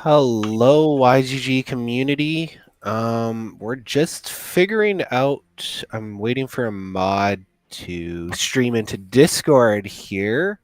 Hello, YGG community. We're just figuring out. I'm waiting for a mod to stream into Discord here.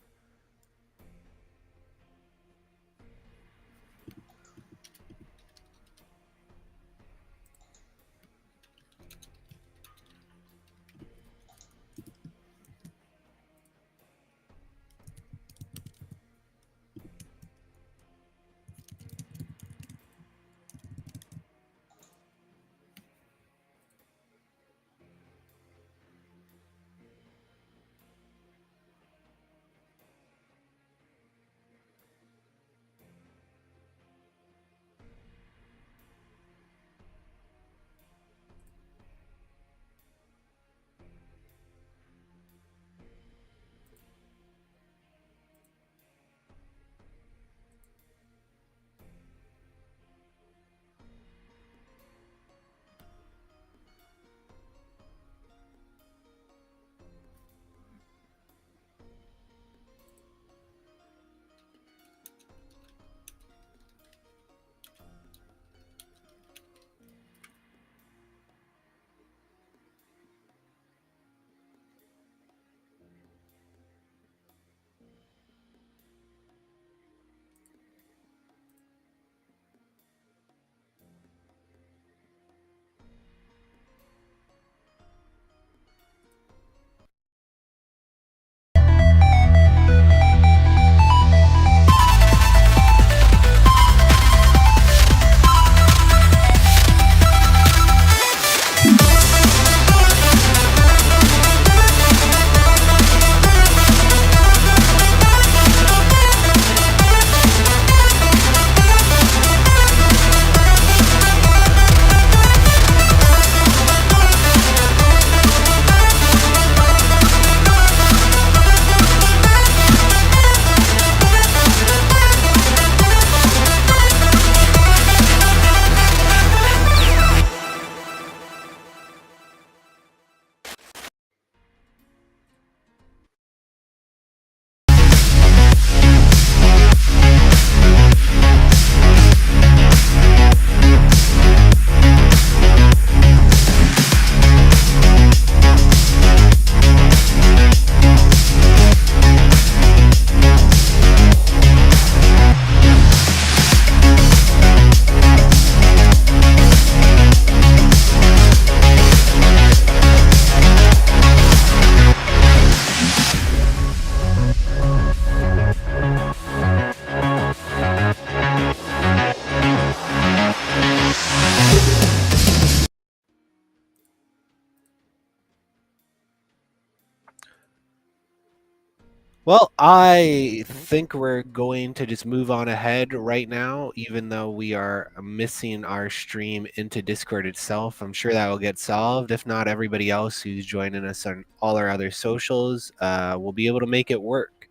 Well, I think we're going to just move on ahead right now, even though we are missing our stream into Discord itself. I'm sure that will get solved. If not, everybody else who's joining us on all our other socials will be able to make it work.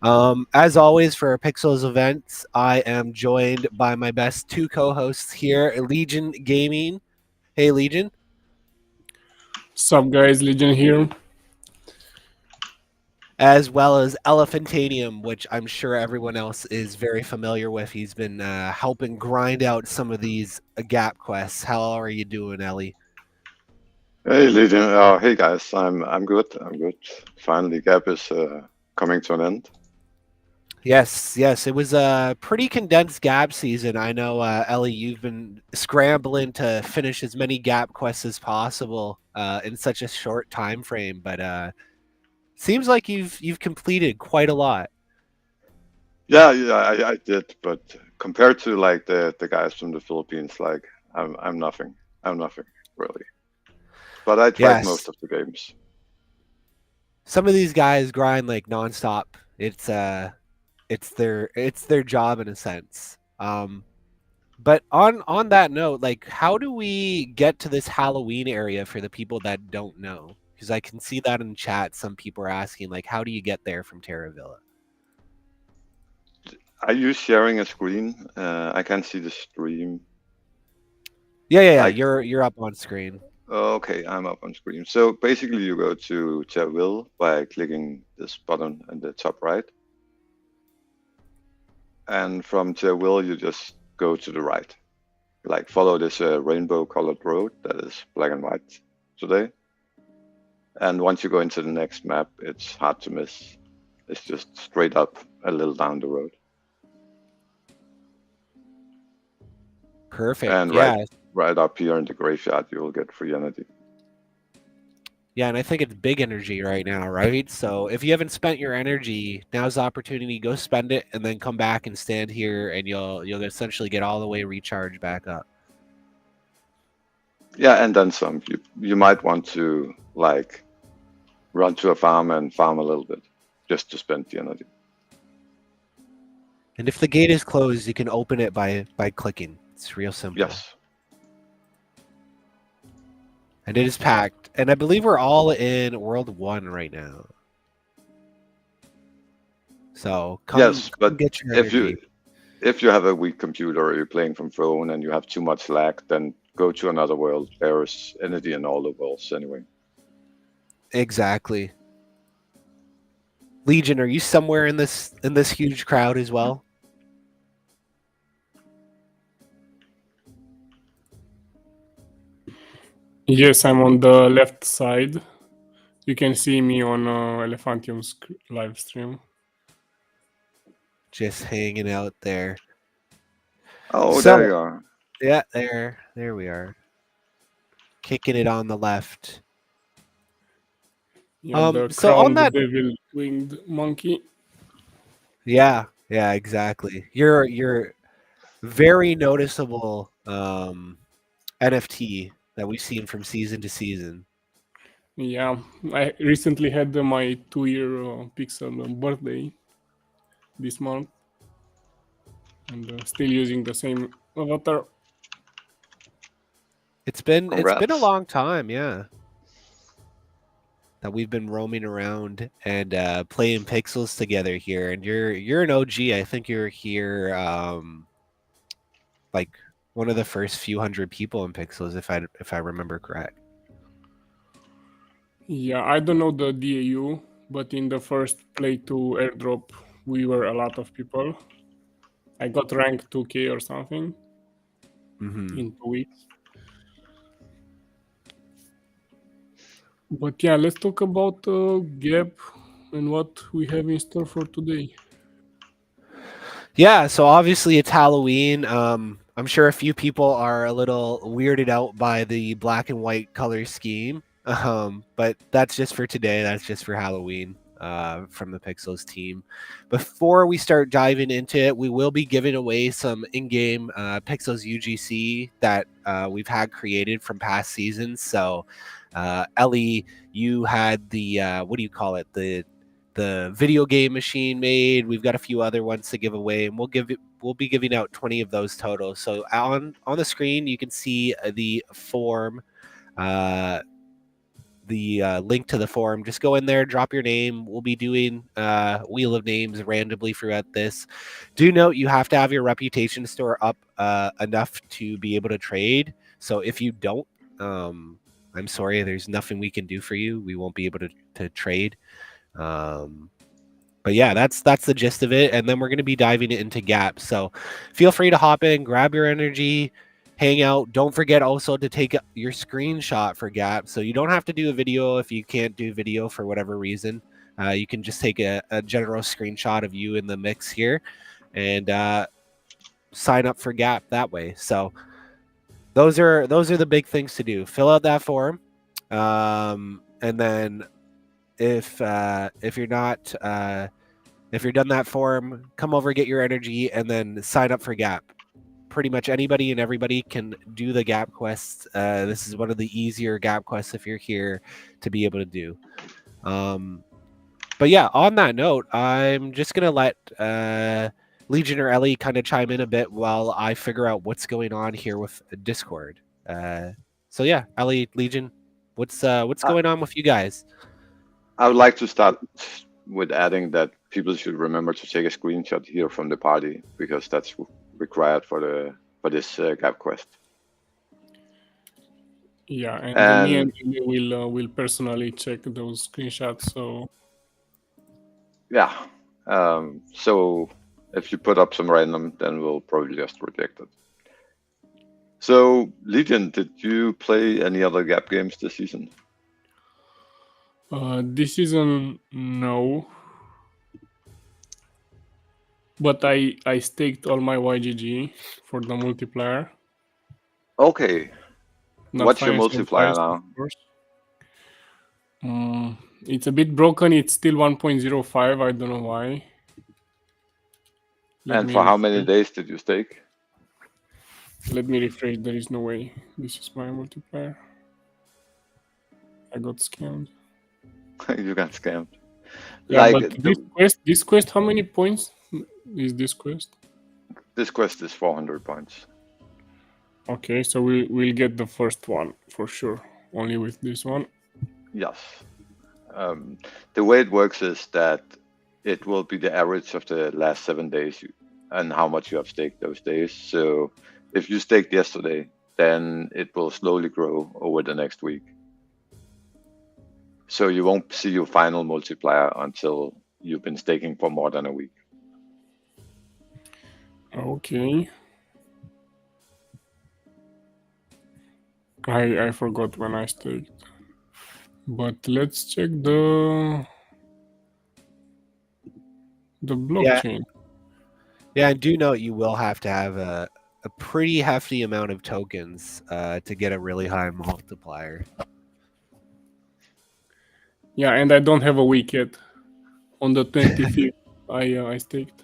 As always, for our Pixels events, I am joined by my best two co-hosts here, Legion Gaming. Hey, Legion. Sup guys, Legion here. As well as Elephantanium, which I'm sure everyone else is very familiar with. He's been helping grind out some of these gap quests. How are you doing, Ellie? Hey Legion, hey guys, I'm good. I'm good. Finally, Gap is coming to an end. Yes, it was a pretty condensed Gap season. I know, Ellie, you've been scrambling to finish as many Gap quests as possible in such a short time frame, but seems like you've completed quite a lot. Yeah, I did, but compared to like the guys from the Philippines, like I'm nothing. I'm nothing really. But I tried most Yes, of the games. some of these guys grind like nonstop. It's their job in a sense. But on that note, like, how do we get to this Halloween area for the people that don't know? Because I can see that in chat. Some people are asking, like, how do you get there from Terra Villa? Are you sharing a screen? I can't see the stream. Yeah. Like, You're up on screen. okay, I'm up on screen. So basically, you go to Will by clicking this button in the top right, and from Will, you just go to the right. Like follow this rainbow colored road that is black and white today. And once you go into the next map, it's hard to miss. It's just straight up a little down the road. Perfect. And Yeah. right up here in the graveyard, you will get free energy. Yeah, and I think it's big energy right now, right? So if you haven't spent your energy, now's the opportunity. Go spend it, and then come back and stand here, and you'll essentially get all the way recharged back up. Yeah, and then some. You might want to like run to a farm and farm a little bit just to spend the energy. And if the gate is closed, you can open it by clicking. It's real simple. Yes. And it is packed. And I believe we're all in World 1 right now. So come but get your if energy. if you have a weak computer or you're playing from phone and you have too much lag, then go to another world. There's energy in all the worlds anyway. Exactly. Legion, are you somewhere in this huge crowd as well? Yes, I'm on the left side. You can see me on Elephantium's live stream. Just hanging out there. Oh, So, there you are. yeah, there we are. Kicking it on the left. Yeah, the So on crowned that, devil-winged monkey. yeah, exactly. You're very noticeable NFT that we've seen from season to season. Yeah, I recently had my 2-year Pixel birthday this month, and still using the same avatar. It's been a Congrats. long time, yeah, that we've been roaming around and playing pixels together here. And you're an OG. I think you're here like one of the first few hundred people in pixels, if I remember correct. Yeah, I don't know the DAU, but in the first play to airdrop, we were a lot of people. I got rank 2K or something in 2 weeks. But yeah, let's talk about Gap and what we have in store for today. Yeah, so obviously it's Halloween. I'm sure a few people are a little weirded out by the black and white color scheme. But that's just for today. That's just for Halloween. From the Pixels team. Before we start diving into it, we will be giving away some in-game Pixels UGC that we've had created from past seasons. So, Ellie, you had the what do you call it? The video game machine made. We've got a few other ones to give away, and we'll be giving out 20 of those total. So on the screen you can see the form, the link to the forum. Just go in there, drop your name. We'll be doing wheel of names randomly throughout this. Do note you have to have your reputation score up enough to be able to trade. So if you don't, I'm sorry, there's nothing we can do for you. We won't be able to trade. But yeah, that's the gist of it. And then we're going to be diving into gaps. So feel free to hop in, grab your energy, hang out. Don't forget also to take your screenshot for gap. So you don't have to do a video if you can't do video for whatever reason. You can just take a general screenshot of you in the mix here and sign up for gap that way. So those are the big things to do. Fill out that form. And then if you're not if you're done that form, come over, get your energy, and then sign up for Gap. Pretty much anybody and everybody can do the Gap quests. This is one of the easier Gap quests if you're here to be able to do. But yeah, on that note, I'm just gonna let Legion or Ellie kind of chime in a bit while I figure out what's going on here with Discord. So yeah, Ellie, Legion, what's going on with you guys? I would like to start with adding that people should remember to take a screenshot here from the party because that's required for this gap quest. Yeah, and me and you will personally check those screenshots. So yeah, so If you put up some random, then we'll probably just reject it. So, Legion, did you play any other Gap games this season? This season, no. But I staked all my YGG for the multiplayer. Okay. Not What's your financial multiplier advice, of now? course. It's a bit broken. It's still 1.05. I don't know why. Let And me for how many refresh. days did you stake? Let me refresh. There is no way. This is my multiplier. I got scammed. You got scammed. Yeah, Like but this quest, how many points is this quest? this quest is 400 points. Okay, so we'll get the first one for sure. Only with this one. Yes. The way it works is that it will be the average of the last 7 days and how much you have staked those days. So if you staked yesterday, then it will slowly grow over the next week. So you won't see your final multiplier until you've been staking for more than a week. Okay. I forgot when I staked. But let's check the blockchain. Yeah, I do note you will have to have a pretty hefty amount of tokens to get a really high multiplier. Yeah, and I don't have a week yet. On the 25th, I staked.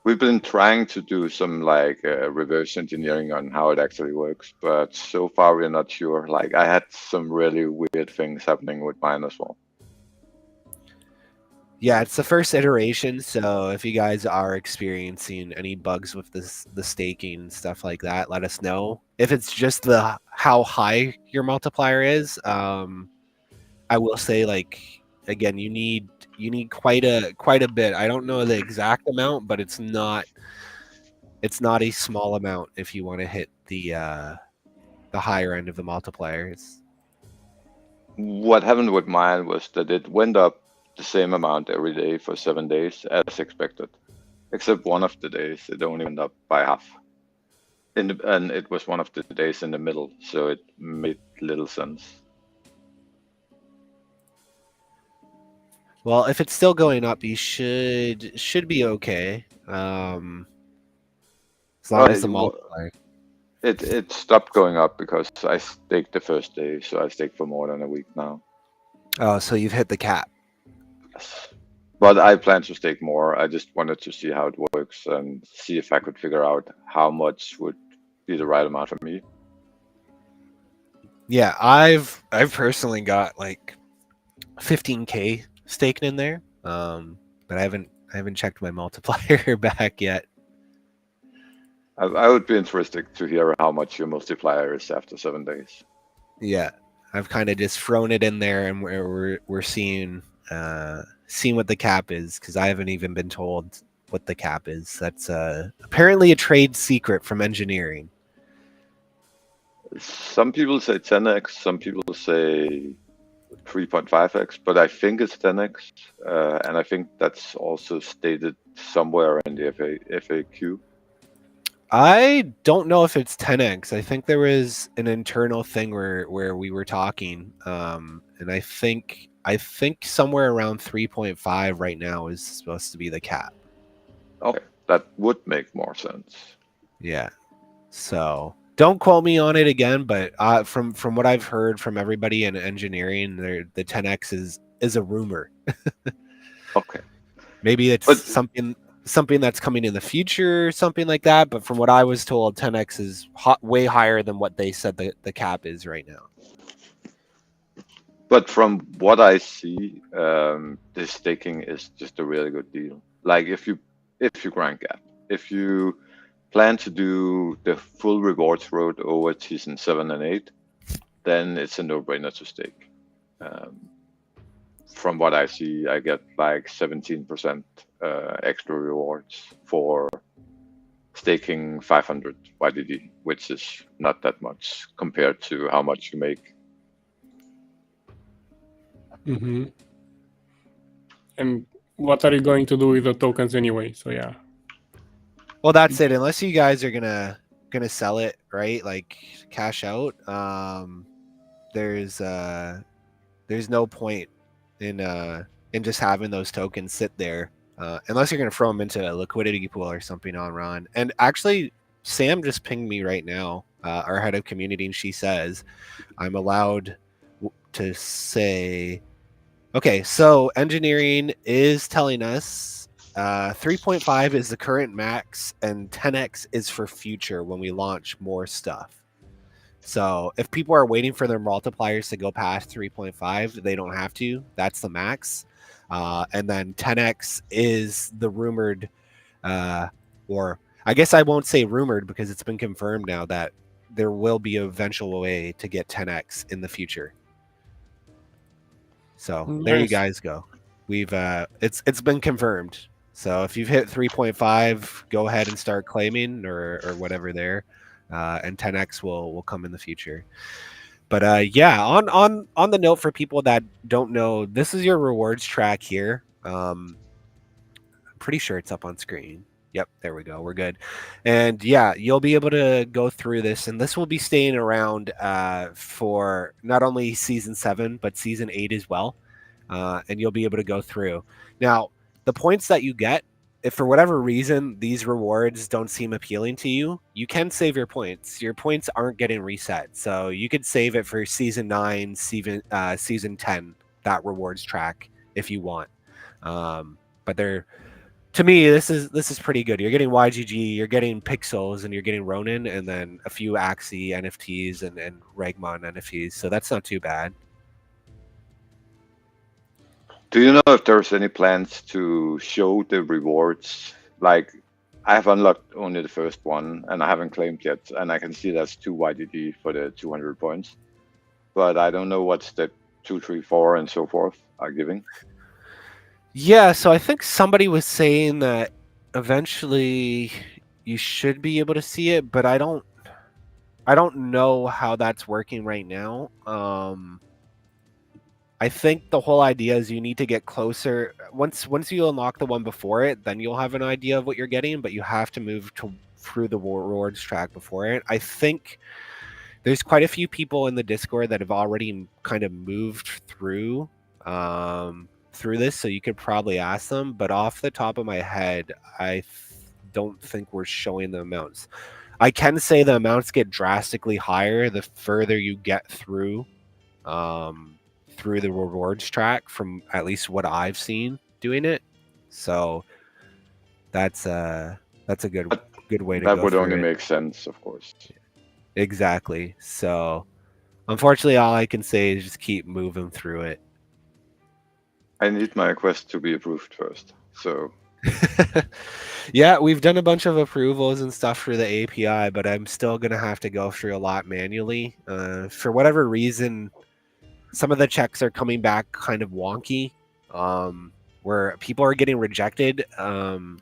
We've been trying to do some like reverse engineering on how it actually works, but so far we're not sure. Like I had some really weird things happening with mine as well. Yeah, it's the first iteration, so if you guys are experiencing any bugs with the staking and stuff like that, let us know. If it's just the how high your multiplier is, I will say like again, you need quite a bit. I don't know the exact amount, but it's not a small amount if you want to hit the higher end of the multipliers. What happened with mine was that it went up the same amount every day for 7 days as expected, except one of the days it only went up by half. And it was one of the days in the middle, so it made little sense. Well, if it's still going up, you should be okay. As long as the multiplier. It stopped going up because I staked the first day, so I staked for more than a week now. Oh, so you've hit the cap. Yes. But I plan to stake more. I just wanted to see how it works and see if I could figure out how much would be the right amount for me. Yeah, I've personally got like 15K staked in there. But I haven't checked my multiplier back yet. I would be interested to hear how much your multiplier is after 7 days. Yeah, I've kind of just thrown it in there, and we're seeing what the cap is, because I haven't even been told what the cap is. That's apparently a trade secret from engineering. Some people say 10x, some people say 3.5x, but I think it's 10x, and I think that's also stated somewhere in the FAQ. I don't know if it's 10x. I think there was an internal thing where we were talking, and I think somewhere around 3.5 right now is supposed to be the cap. Okay, that would make more sense. Yeah. So don't quote me on it again, but from what I've heard from everybody in engineering, the 10x is a rumor. Okay. Maybe it's something that's coming in the future, something like that. But from what I was told, 10x is way higher than what they said the cap is right now. But from what I see, this staking is just a really good deal. Like if you grind Gap, if you plan to do the full rewards road over season 7 and 8, then it's a no-brainer to stake. From what I see, I get like 17% extra rewards for staking 500 YDD, which is not that much compared to how much you make. Mm-hmm. And what are you going to do with the tokens anyway? So yeah. Well, that's it. Unless you guys are gonna sell it, right? Like cash out. There's no point in just having those tokens sit there, unless you're gonna throw them into a liquidity pool or something on Ron. And actually, Sam just pinged me right now, our head of community, and she says I'm allowed to say, okay, so engineering is telling us 3.5 is the current max, and 10x is for future when we launch more stuff. So if people are waiting for their multipliers to go past 3.5, they don't have to. That's the max. And then 10x is the rumored, or I guess I won't say rumored because it's been confirmed now that there will be an eventual way to get 10x in the future. So there you guys go. We've it's been confirmed. So if you've hit 3.5, go ahead and start claiming or whatever there, and 10x will come in the future. But yeah, on the note for people that don't know, this is your rewards track here. I'm pretty sure it's up on screen. Yep, there we go. We're good. And yeah, you'll be able to go through this, and this will be staying around for not only season 7 but season 8 as well. And you'll be able to go through. Now, the points that you get, if for whatever reason these rewards don't seem appealing to you, you can save your points. Your points aren't getting reset, so you could save it for season 9, season 10, that rewards track if you want. But they're, to me, this is pretty good. You're getting YGG, you're getting Pixels, and you're getting Ronin, and then a few Axie NFTs and Ragmon NFTs. So that's not too bad. Do you know if there's any plans to show the rewards? Like, I have unlocked only the first one, and I haven't claimed yet, and I can see that's 2 YGG for the 200 points. But I don't know what step 2, 3, 4, and so forth are giving. Yeah, so I think somebody was saying that eventually you should be able to see it, but I don't know how that's working right now. I think the whole idea is you need to get closer. Once you unlock the one before it, then you'll have an idea of what you're getting, but you have to move through the rewards track before it. I think there's quite a few people in the Discord that have already kind of moved through this, so you could probably ask them. But off the top of my head, I don't think we're showing the amounts. I can say the amounts get drastically higher the further you get through the rewards track, from at least what I've seen doing it. So that's a good way to go. That would only make sense, of course. Exactly. So unfortunately, all I can say is just keep moving through it. I need my quest to be approved first. So yeah, we've done a bunch of approvals and stuff for the API, but I'm still gonna have to go through a lot manually. For whatever reason, some of the checks are coming back kind of wonky, where people are getting rejected, and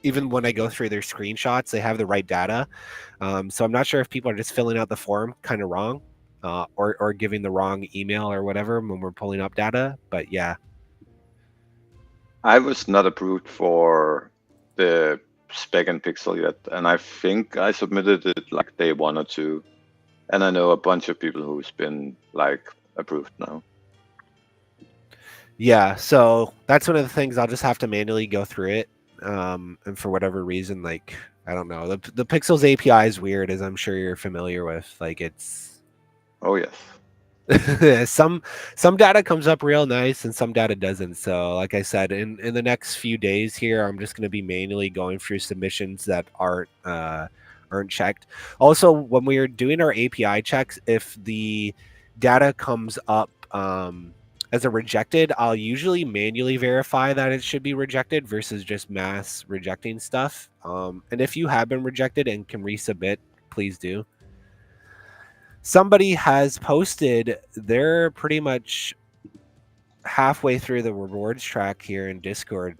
even when I go through their screenshots, they have the right data. So I'm not sure if people are just filling out the form kind of wrong, or giving the wrong email or whatever when we're pulling up data. But yeah. I was not approved for the spec and pixel yet, and I think I submitted it like day 1 or 2. And I know a bunch of people who's been like approved now. Yeah, so that's one of the things. I'll just have to manually go through it. And for whatever reason, like, I don't know, the Pixels API is weird, as I'm sure you're familiar with. Like, it's Oh yes. some data comes up real nice and some data doesn't. So like I said, in the next few days here, I'm just going to be manually going through submissions that aren't checked. Also, when we are doing our API checks, if the data comes up as a rejected, I'll usually manually verify that it should be rejected versus just mass rejecting stuff. And if you have been rejected and can resubmit, please do. Somebody has posted, they're pretty much halfway through the rewards track here in Discord.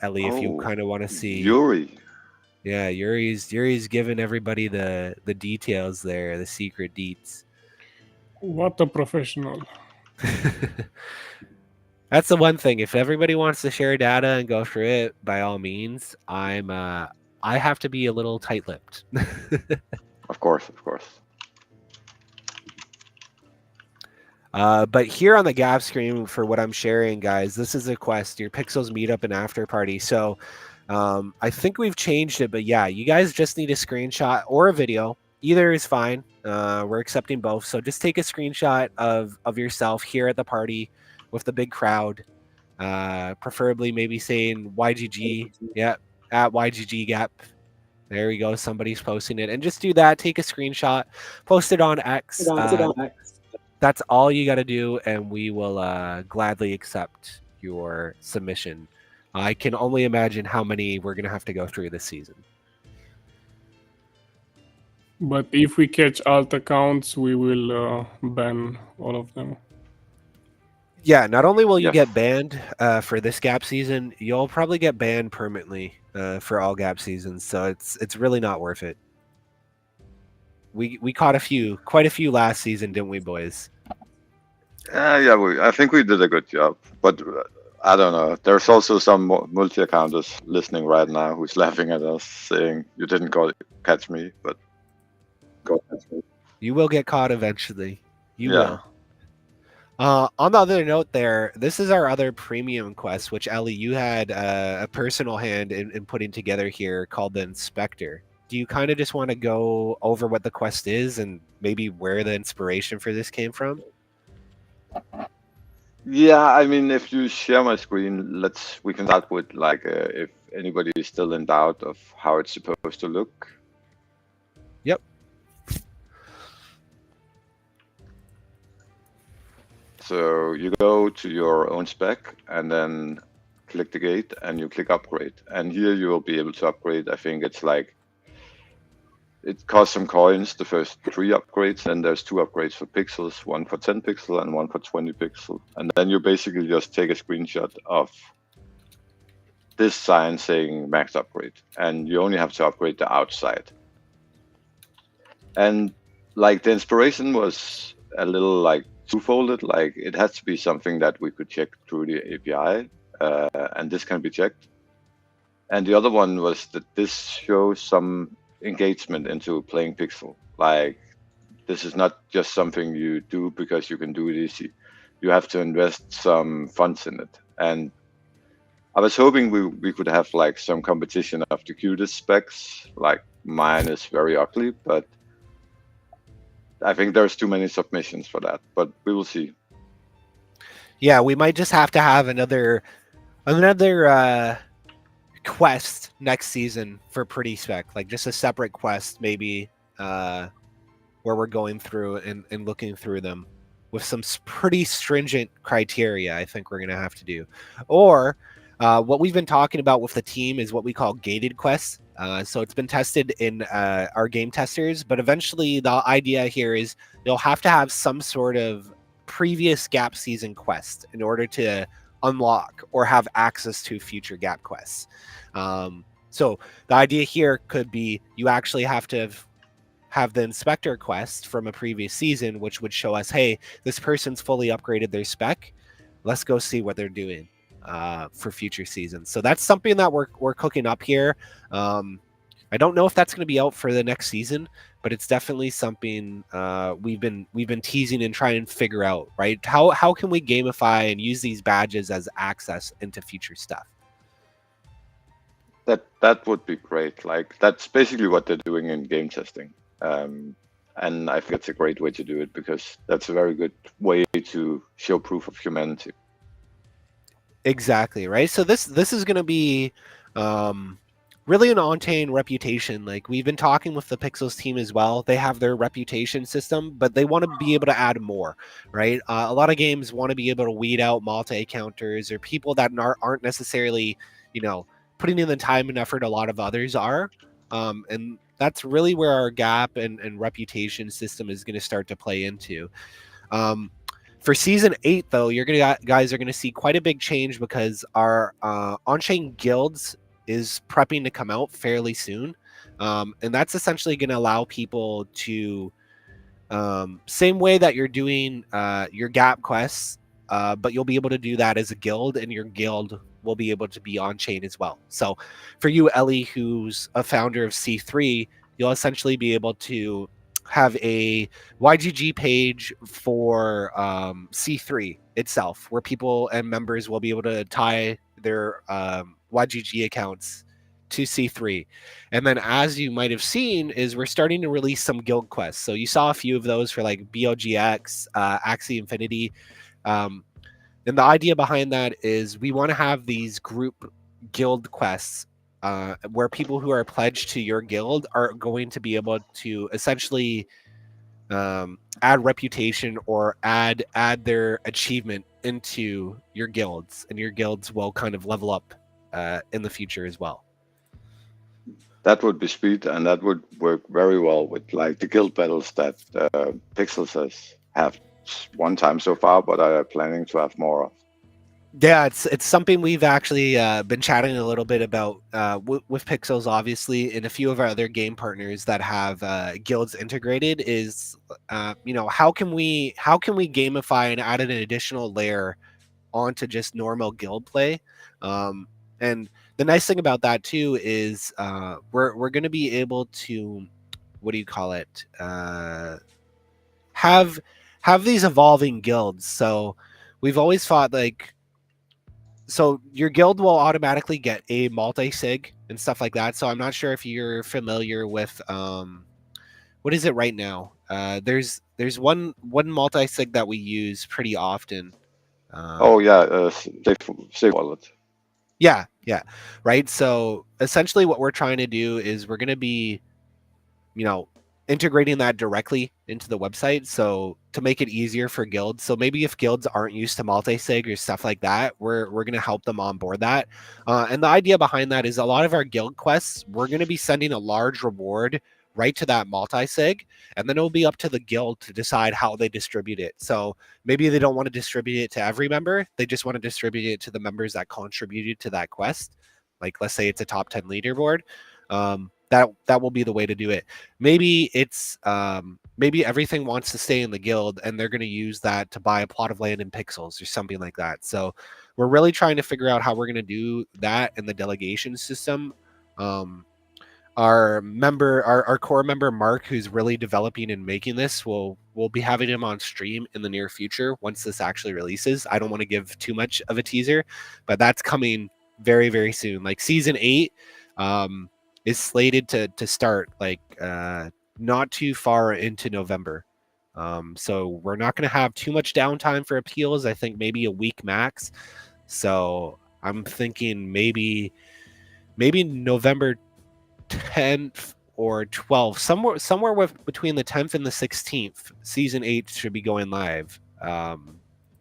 Ellie, if you kind of want to see Yuri. Yeah, Yuri's giving everybody the details there, the secret deets. What a professional. That's the one thing. If everybody wants to share data and go through it, by all means. I have to be a little tight-lipped. Of course, of course. But here on the Gap screen for what I'm sharing, guys, this is a quest, your Pixels Meetup and After Party. So I think we've changed it, but yeah, you guys just need a screenshot or a video. Either is fine. We're accepting both. So just take a screenshot of yourself here at the party with the big crowd. Preferably maybe saying YGG. Yeah, at YGG Gap. There we go. Somebody's posting it. And just do that. Take a screenshot. Post it on X. That's all you got to do, and we will gladly accept your submission. I can only imagine how many we're going to have to go through this season. But if we catch alt accounts, we will ban all of them. Yeah, not only will you Yes. get banned for this Gap season, you'll probably get banned permanently for all Gap seasons. So it's really not worth it. We caught quite a few last season, didn't we, boys? Yeah, I think we did a good job, but I don't know. There's also some multi-accounters listening right now who's laughing at us, saying you didn't catch me, but go catch me. You will get caught eventually. You Yeah. will. On the other note there, this is our other premium quest, which Ellie, you had a personal hand in putting together here called the Inspector. Do you kind of just want to go over what the quest is and maybe where the inspiration for this came from? Yeah, I mean, if you share my screen, we can start with like if anybody is still in doubt of how it's supposed to look. Yep. So you go to your own spec and then click the gate and you click upgrade. And here you will be able to upgrade. I think it's like, it costs some coins, the first 3 upgrades, and there's 2 upgrades for pixels, one for 10 pixel and one for 20 pixel. And then you basically just take a screenshot of this sign saying max upgrade, and you only have to upgrade the outside. And like the inspiration was a little like two-folded, like it has to be something that we could check through the API, and this can be checked. And the other one was that this shows some engagement into playing Pixel. Like this is not just something you do because you can do it easy. You have to invest some funds in it. And I was hoping we could have like some competition of the cutest specs. Like mine is very ugly, but I think there's too many submissions for that. But we will see. Yeah, we might just have to have another quest next season for pretty spec, like just a separate quest maybe where we're going through and looking through them with some pretty stringent criteria. I think we're going to have to do, or what we've been talking about with the team is what we call gated quests. So it's been tested in our game testers, but eventually the idea here is you'll have to have some sort of previous Gap season quest in order to unlock or have access to future Gap quests. So the idea here could be you actually have to have the Inspector quest from a previous season, which would show us, hey, this person's fully upgraded their spec. Let's go see what they're doing for future seasons. So that's something that we're cooking up here. I don't know if that's going to be out for the next season, but it's definitely something we've been teasing and trying to figure out, right? How can we gamify and use these badges as access into future stuff? That would be great. Like that's basically what they're doing in game testing. And I think it's a great way to do it because that's a very good way to show proof of humanity. Exactly, right? So this is going to be really an on-chain reputation. Like we've been talking with the Pixels team as well. They have their reputation system, but they want to be able to add more, right? A lot of games want to be able to weed out multi-counters or people that aren't necessarily, putting in the time and effort a lot of others are. And that's really where our Gap and reputation system is going to start to play into. For season 8, though, guys are going to see quite a big change because our on-chain guilds is prepping to come out fairly soon. And that's essentially going to allow people to, same way that you're doing your Gap quests, but you'll be able to do that as a guild, and your guild will be able to be on chain as well. So for you, Ellie, who's a founder of C3, you'll essentially be able to have a YGG page for C3 itself, where people and members will be able to tie their YGG accounts to C3. And then, as you might have seen, is we're starting to release some guild quests. So you saw a few of those for like BOGX, Axie Infinity. And the idea behind that is we want to have these group guild quests where people who are pledged to your guild are going to be able to essentially add reputation or add their achievement into your guilds, and your guilds will kind of level up in the future as well. That would be sweet, and that would work very well with like the guild battles that Pixels has have one time so far, but I are planning to have more of. Yeah, it's something we've actually been chatting a little bit about with Pixels, obviously, and a few of our other game partners that have guilds integrated. Is how can we gamify and add an additional layer onto just normal guild play? And the nice thing about that too is we're going to be able to, what do you call it? Have these evolving guilds. So we've always thought like, so your guild will automatically get a multi-sig and stuff like that. So I'm not sure if you're familiar with what is it right now. There's one multi-sig that we use pretty often. Oh yeah, safe wallet. Yeah, right. So essentially, what we're trying to do is we're going to be, integrating that directly into the website, so to make it easier for guilds. So maybe if guilds aren't used to multi-sig or stuff like that, we're going to help them onboard that. And the idea behind that is a lot of our guild quests, we're going to be sending a large reward right to that multi-sig, and then it'll be up to the guild to decide how they distribute it. So maybe they don't want to distribute it to every member, they just want to distribute it to the members that contributed to that quest. Like, let's say it's a top 10 leaderboard. That will be the way to do it. Maybe it's maybe everything wants to stay in the guild, and they're going to use that to buy a plot of land in Pixels or something like that. So we're really trying to figure out how we're going to do that in the delegation system. Our core member Mark, who's really developing and making this, we'll be having him on stream in the near future once this actually releases. I don't want to give too much of a teaser, but that's coming very, very soon. Like season 8 is slated to start like not too far into November. So we're not going to have too much downtime for appeals. I think maybe a week max. So I'm thinking maybe November 10th or 12th, somewhere between the 10th and the 16th. Season 8 should be going live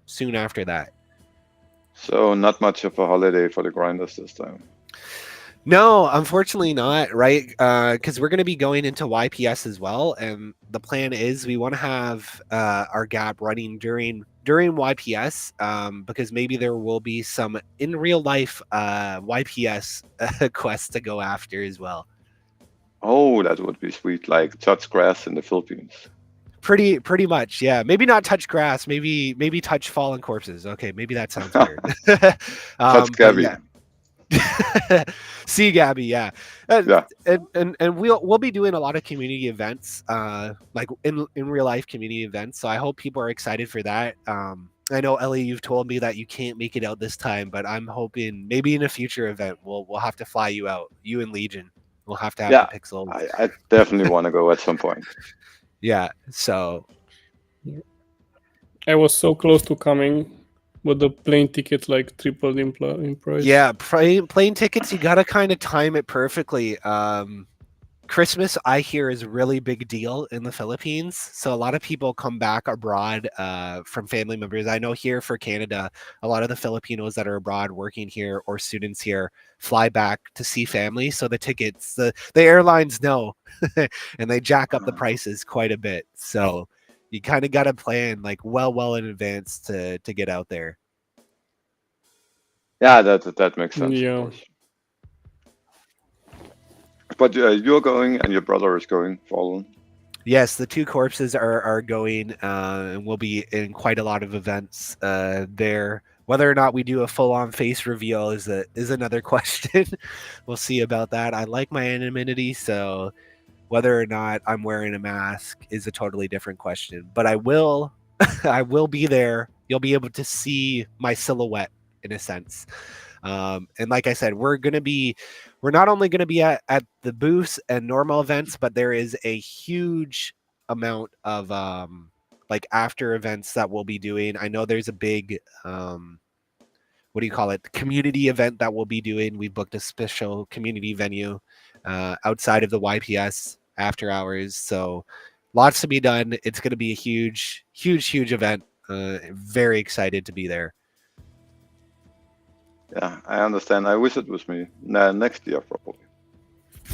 soon after that. So not much of a holiday for the grinders this time. No, unfortunately not, right? Because we're going to be going into YPS as well, and the plan is we want to have our gap running during YPS, because maybe there will be some in real life YPS quests to go after as well. Oh, that would be sweet, like touch grass in the Philippines. Pretty much, yeah. Maybe not touch grass, maybe touch fallen corpses. Okay, maybe that sounds weird. Touch Gabby. Yeah. See Gabby, yeah. And we'll be doing a lot of community events, like in real life community events. So I hope people are excited for that. I know Ellie, you've told me that you can't make it out this time, but I'm hoping maybe in a future event we'll have to fly you out, you and Legion. We'll have to have the Pixels. I definitely want to go at some point. Yeah, so I was so close to coming, but the plane tickets like tripled in price. Yeah, plane tickets, you gotta kind of time it perfectly. Christmas, I hear, is a really big deal in the Philippines. So a lot of people come back abroad from family members. I know here for Canada, a lot of the Filipinos that are abroad working here or students here fly back to see family. So the tickets, the airlines know, and they jack up the prices quite a bit. So you kind of got to plan like well in advance to get out there. Yeah, that makes sense. Yeah. Of course. But you're going and your brother is going, Fallen. Yes, the two corpses are going, and we'll be in quite a lot of events there. Whether or not we do a full-on face reveal is another question. We'll see about that. I like my anonymity, so whether or not I'm wearing a mask is a totally different question. But I will, I will be there. You'll be able to see my silhouette in a sense. And like I said, we're not only going to be at the booths and normal events, but there is a huge amount of like after events that we'll be doing. I know there's a big what do you call it, community event that we'll be doing. We booked a special community venue outside of the YPS after hours, so lots to be done. It's going to be a huge event. Very excited to be there. Yeah, I understand. I wish it was me. Next year, probably.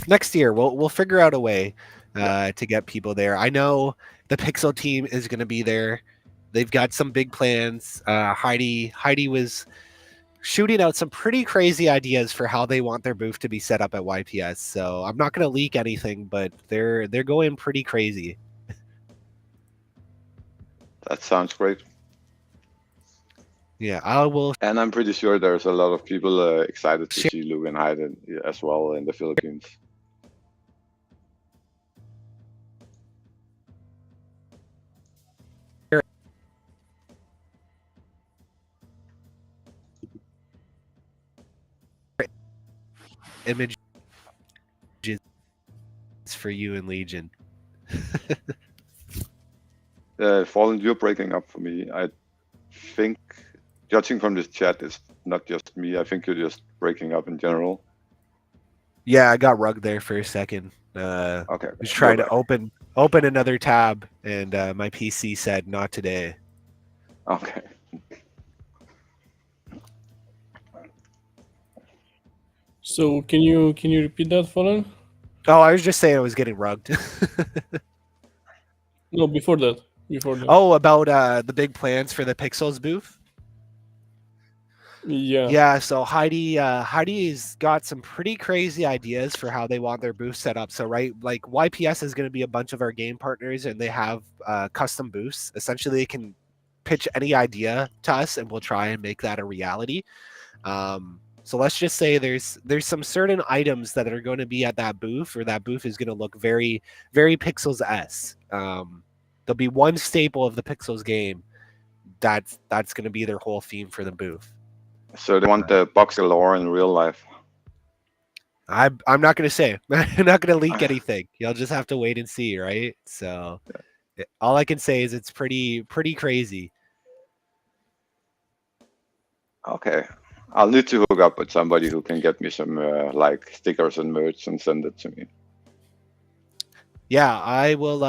Next year we'll figure out a way to get people there. I know the Pixel team is going to be there. They've got some big plans. Heidi was shooting out some pretty crazy ideas for how they want their booth to be set up at YPS. So I'm not going to leak anything, but they're going pretty crazy. That sounds great. Yeah, I will. And I'm pretty sure there's a lot of people excited to see Luke and Heidi as well in the Philippines. Images for you and Legion. Fallen, you're breaking up for me. I think, judging from this chat, it's not just me. I think you're just breaking up in general. Yeah, I got rugged there for a second. Okay. Was trying to open another tab, and my PC said not today. Okay. So can you repeat that, Fallen? Oh, I was just saying I was getting rugged. No, before that. Oh, about the big plans for the Pixels booth. Yeah. Yeah, so Heidi's got some pretty crazy ideas for how they want their booth set up. So right, like YPS is going to be a bunch of our game partners, and they have custom booths. Essentially, they can pitch any idea to us, and we'll try and make that a reality. So let's just say there's some certain items that are going to be at that booth, or that booth is going to look very Pixels-esque. There'll be one staple of the Pixels game that's going to be their whole theme for the booth. So they want the box galore in real life. I'm not going to say. I'm not going to leak anything. You'll just have to wait and see, right? So all I can say is it's pretty crazy. Okay. I'll need to hook up with somebody who can get me some like stickers and merch and send it to me. Yeah, I will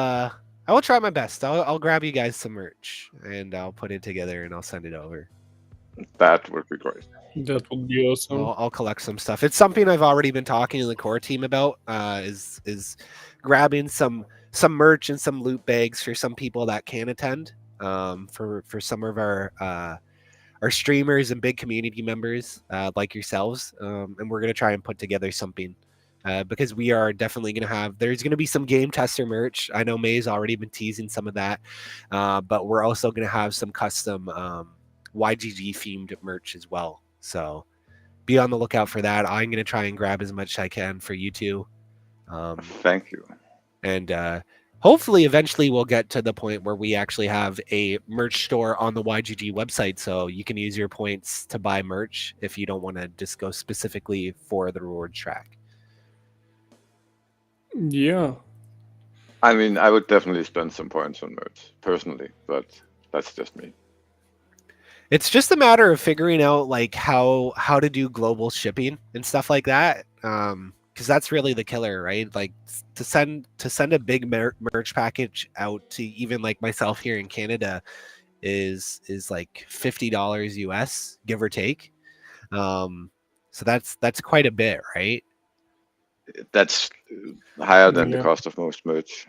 try my best. I'll grab you guys some merch, and I'll put it together, and I'll send it over. That would be great. That would be awesome. I'll collect some stuff. It's something I've already been talking to the core team about. Is grabbing some merch and some loot bags for some people that can attend. For some of our streamers and big community members like yourselves, and we're gonna try and put together something. Because we are definitely going to have, there's going to be some game tester merch. I know May's already been teasing some of that, but we're also going to have some custom YGG themed merch as well. So be on the lookout for that. I'm going to try and grab as much as I can for you two. Thank you. And hopefully eventually we'll get to the point where we actually have a merch store on the YGG website, so you can use your points to buy merch if you don't want to just go specifically for the rewards track. Yeah. I mean, I would definitely spend some points on merch personally, but that's just me. It's just a matter of figuring out like how to do global shipping and stuff like that. Because that's really the killer, right? Like to send a big merch package out to even like myself here in Canada is like $50 US, give or take. So that's quite a bit, right? That's higher than the cost of most merch.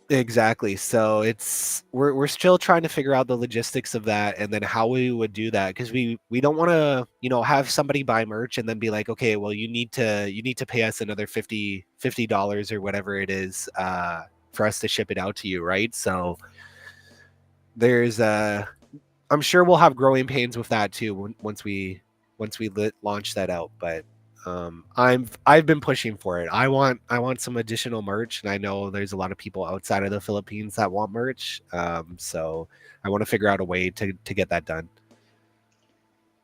Exactly. So we're still trying to figure out the logistics of that, and then how we would do that, because we don't want to have somebody buy merch and then be like, okay, well you need to pay us another $50 or whatever it is for us to ship it out to you, right? So there's I'm sure we'll have growing pains with that too once we launch that out. But I've been pushing for it. I want some additional merch, and I know there's a lot of people outside of the Philippines that want merch. So I want to figure out a way to get that done.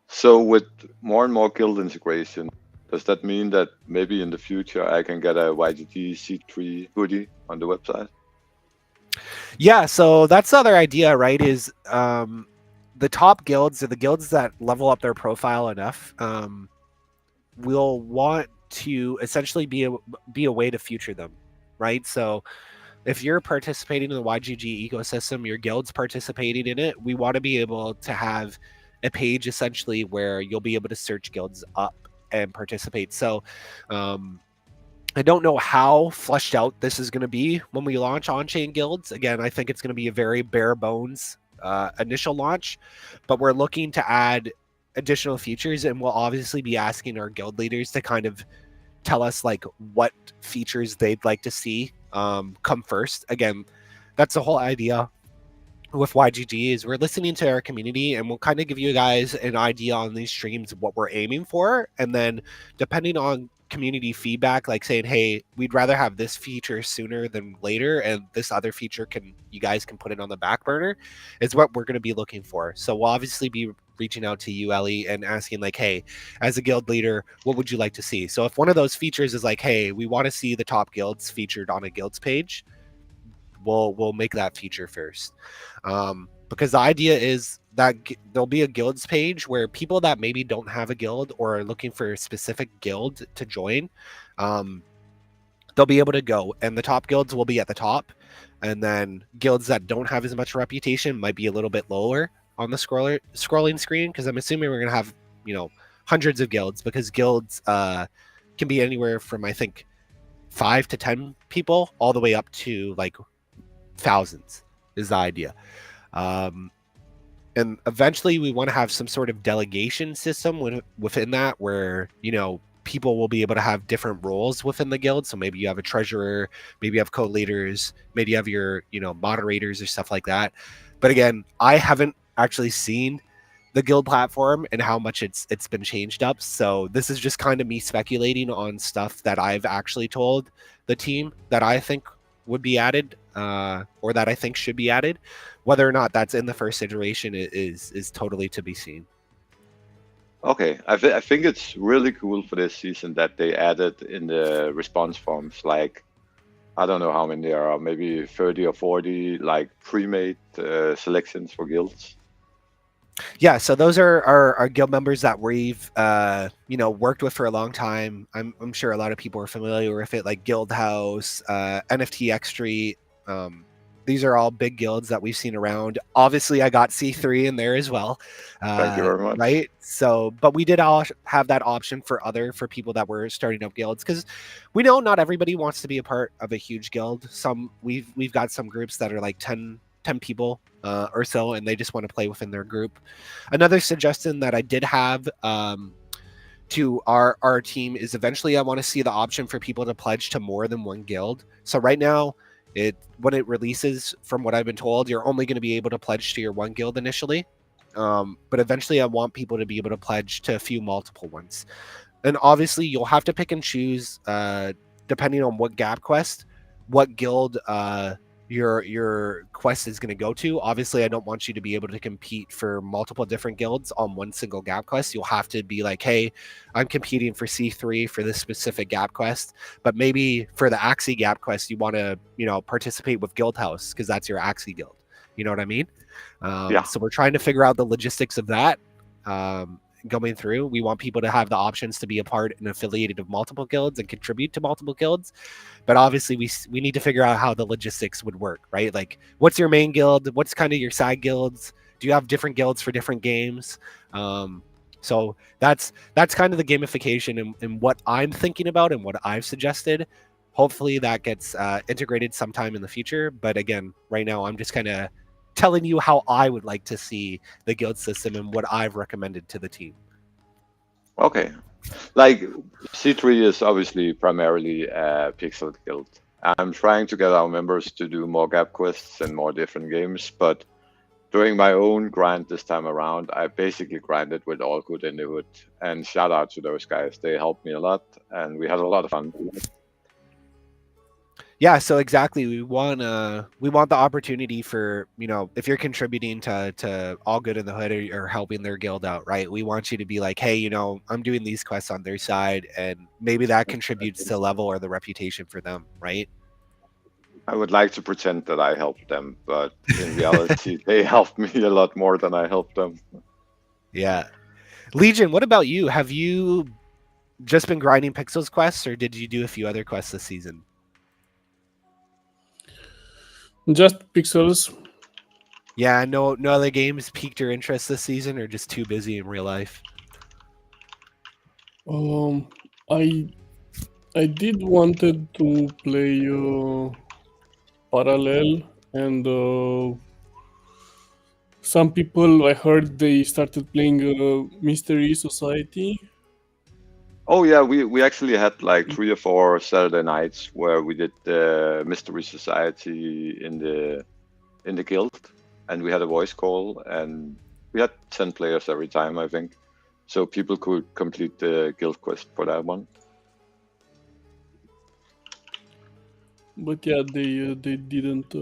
So with more and more guild integration, does that mean that maybe in the future I can get a YGG C3 hoodie on the website? Yeah, so that's the other idea, right? Is the top guilds or the guilds that level up their profile enough will want to essentially be a way to feature them, right? So if you're participating in the YGG ecosystem, your guild's participating in it, we want to be able to have a page essentially where you'll be able to search guilds up and participate. So I don't know how fleshed out this is going to be when we launch on-chain guilds. Again, I think it's going to be a very bare bones initial launch, but we're looking to add additional features, and we'll obviously be asking our guild leaders to kind of tell us like what features they'd like to see come first. Again, that's the whole idea with YGG is we're listening to our community, and we'll kind of give you guys an idea on these streams of what we're aiming for, and then depending on community feedback, like saying, hey, we'd rather have this feature sooner than later, and this other feature you guys can put it on the back burner, is what we're going to be looking for. So we'll obviously be reaching out to you, Ellie, and asking like, hey, as a guild leader, what would you like to see? So if one of those features is like, hey, we want to see the top guilds featured on a guilds page, we'll make that feature first, because the idea is that there'll be a guilds page where people that maybe don't have a guild or are looking for a specific guild to join, they'll be able to go, and the top guilds will be at the top, and then guilds that don't have as much reputation might be a little bit lower on the scrolling screen, because I'm assuming we're going to have hundreds of guilds, because guilds can be anywhere from, I think, 5 to 10 people all the way up to like thousands is the idea. And eventually we want to have some sort of delegation system within that, where people will be able to have different roles within the guild. So maybe you have a treasurer, maybe you have co-leaders, maybe you have your moderators or stuff like that. But again, I haven't actually seen the guild platform and how much it's been changed up, so this is just kind of me speculating on stuff that I've actually told the team that I think would be added, or that I think should be added. Whether or not that's in the first iteration is totally to be seen. Okay, I think it's really cool for this season that they added in the response forms, like, I don't know how many there are, maybe 30 or 40, like pre-made selections for guilds. Yeah, so those are our guild members that we've worked with for a long time. I'm sure a lot of people are familiar with it, like Guild House, NFT X Street. These are all big guilds that we've seen around. Obviously, I got C3 in there as well. Thank you very much. Right? So, but we did all have that option for people that were starting up guilds, because we know not everybody wants to be a part of a huge guild. We've got some groups that are like 10 people or so, and they just want to play within their group. Another suggestion that I did have to our team is eventually I want to see the option for people to pledge to more than one guild. So right now, when it releases, from what I've been told, you're only going to be able to pledge to your one guild initially, but eventually I want people to be able to pledge to a few multiple ones. And obviously you'll have to pick and choose, depending on what gap quest, what guild your quest is going to go to. Obviously, I don't want you to be able to compete for multiple different guilds on one single gap quest. You'll have to be like, hey, I'm competing for C3 for this specific gap quest, but maybe for the Axie gap quest, you want to, participate with Guild House because that's your Axie guild. You know what I mean? Yeah. So we're trying to figure out the logistics of that. Going through, we want people to have the options to be a part and affiliated of multiple guilds and contribute to multiple guilds, but obviously we need to figure out how the logistics would work, right? Like, what's your main guild, what's kind of your side guilds, do you have different guilds for different games? So that's kind of the gamification and what I'm thinking about and what I've suggested. Hopefully that gets integrated sometime in the future, but again, right now I'm just kind of telling you how I would like to see the guild system and what I've recommended to the team. Okay. Like, C3 is obviously primarily a pixel guild. I'm trying to get our members to do more gap quests and more different games, but during my own grind this time around, I basically grinded with All Good in the Hood. And shout out to those guys. They helped me a lot, and we had a lot of fun. Yeah, so exactly, we want the opportunity for, if you're contributing to All Good in the Hood, or helping their guild out, right? We want you to be like, hey, I'm doing these quests on their side, and maybe that contributes to level or the reputation for them, right? I would like to pretend that I helped them, but in reality, they helped me a lot more than I helped them. Yeah. Legion, what about you? Have you just been grinding Pixels quests, or did you do a few other quests this season? Just Pixels. Yeah, no other games piqued your interest this season, or just too busy in real life? I did wanted to play Parallel, and some people, I heard they started playing Mystery Society. Oh yeah, we actually had like 3 or 4 Saturday nights where we did the Mystery Society in the guild, and we had a voice call, and we had 10 players every time, I think, so people could complete the guild quest for that one. But yeah, they didn't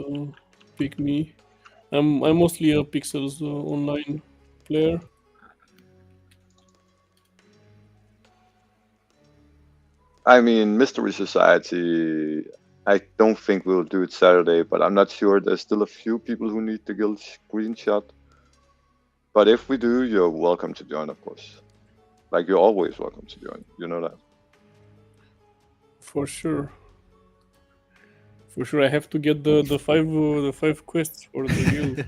pick me. I'm mostly a Pixels online player. I mean, Mystery Society, I don't think we'll do it Saturday, but I'm not sure. There's still a few people who need the guild screenshot. But if we do, you're welcome to join, of course. Like, you're always welcome to join. You know that. For sure. For sure, I have to get the five quests for the guild.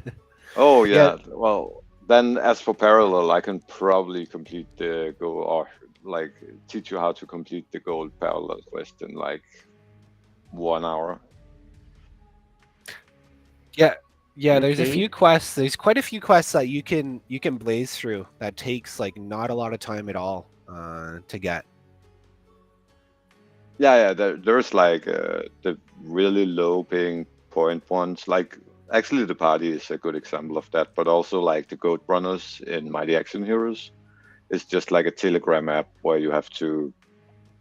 Oh, Yeah. yeah. Well, then as for parallel, I can probably complete the goal, or like teach you how to complete the gold parallel quest in like 1 hour. Yeah, there's a Okay. few quests. There's quite a few quests that you can blaze through that takes like not a lot of time at all to get. Yeah. There's like the really low paying point ones. Like, actually, the party is a good example of that, but also like the goat runners in Mighty Action Heroes. It's just like a Telegram app where you have to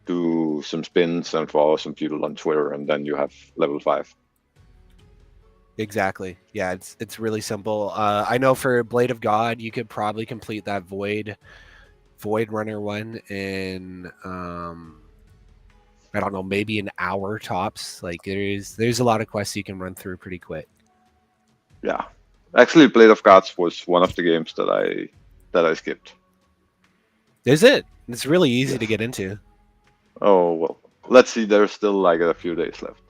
do some spins and follow some people on Twitter, and then you have level 5. Exactly. Yeah, it's really simple. I know for Blade of God, you could probably complete that Void Runner one in I don't know, maybe an hour tops. Like there's a lot of quests you can run through pretty quick. Yeah, actually, Blade of Gods was one of the games that I skipped. Is it? It's really easy Yes. to get into. Oh well, let's see. There's still like a few days left.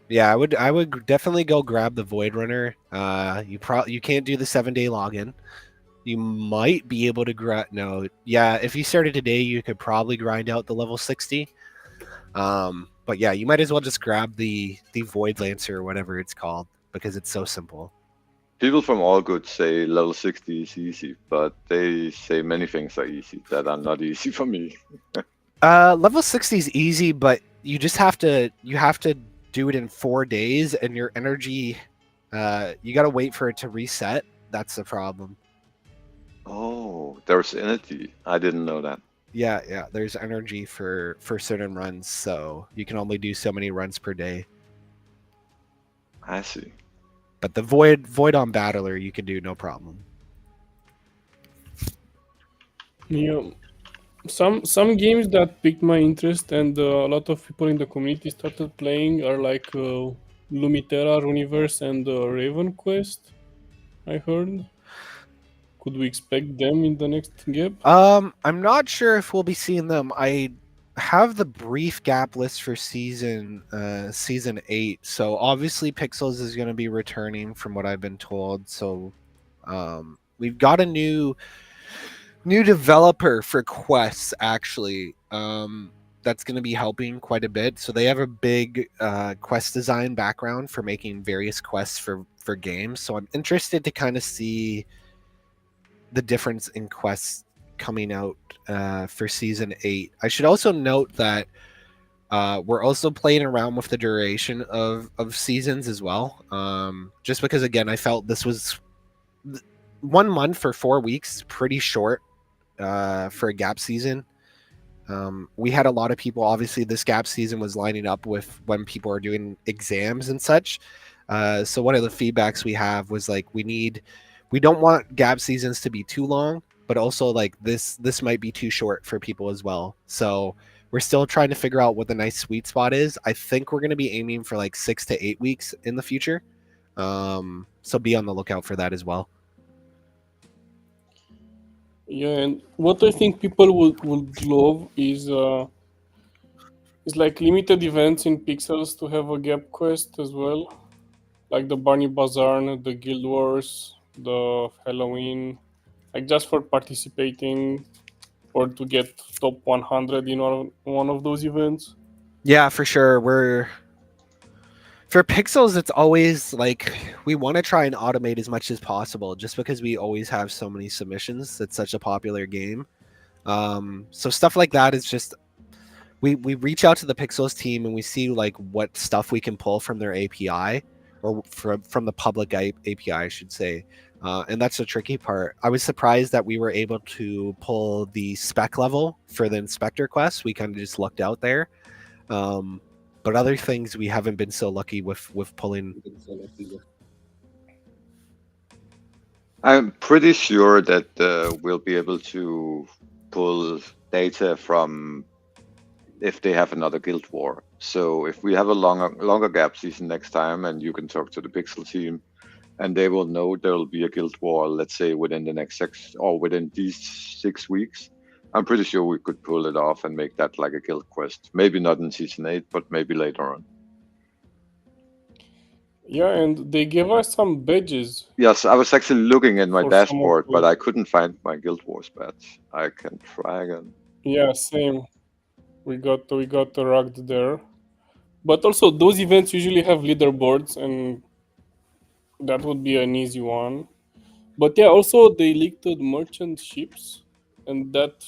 Yeah, I would definitely go grab the Void Runner. You can't do the 7-day login. You might be able to no. Yeah, if you started today, you could probably grind out the level 60. But yeah, you might as well just grab the Void Lancer or whatever it's called, because it's so simple. People from All Good say level 60 is easy, but they say many things are easy that are not easy for me. Level 60 is easy, but you have to do it in 4 days, and your energy, you got to wait for it to reset. That's the problem. Oh, there's energy. I didn't know that. Yeah, there's energy for certain runs, so you can only do so many runs per day. I see. But the Void on Battler you can do no problem. Yeah. Some games that piqued my interest and a lot of people in the community started playing are like Lumiterra Universe and Raven Quest, I heard. Could we expect them in the next gap? I'm not sure if we'll be seeing them. I have the brief gap list for season 8, so obviously Pixels is going to be returning from what I've been told. So we've got a new developer for quests, actually, that's going to be helping quite a bit. So they have a big quest design background for making various quests for games, so I'm interested to kind of see the difference in quests coming out for season 8. I should also note that We're also playing around with the duration of seasons as well. Just because again, I felt this was 1 month for 4 weeks, pretty short for a gap season. We had a lot of people. Obviously, this gap season was lining up with when people are doing exams and such. So one of the feedbacks we have was like we don't want gap seasons to be too long, but also like this might be too short for people as well. So we're still trying to figure out what the nice sweet spot is. I think we're going to be aiming for like 6 to 8 weeks in the future. So be on the lookout for that as well. Yeah, and what I think people would love is like limited events in pixels to have a gap quest as well, like the Barney Bazaar, the Guild Wars, the Halloween, like just for participating or to get top 100 in one of those events. Yeah, for sure. We're for pixels, it's always like we want to try and automate as much as possible just because we always have so many submissions. It's such a popular game. So stuff like that is just we reach out to the pixels team and we see like what stuff we can pull from their API or from the public API, I should say. And that's the tricky part. I was surprised that we were able to pull the spec level for the inspector quest. We kind of just lucked out there. But other things we haven't been so lucky with pulling. I'm pretty sure that we'll be able to pull data from if they have another guild war. So if we have a longer gap season next time, and you can talk to the Pixel team, and they will know there will be a guild war, let's say within the next 6 or within these 6 weeks. I'm pretty sure we could pull it off and make that like a guild quest. Maybe not in season 8, but maybe later on. Yeah, and they gave us some badges. Yes, I was actually looking in my For some of dashboard, but the- I couldn't find my Guild Wars badge. I can try again. Yeah, same. We got rugged there. But also those events usually have leaderboards, and that would be an easy one. But yeah, also they leaked the merchant ships, and that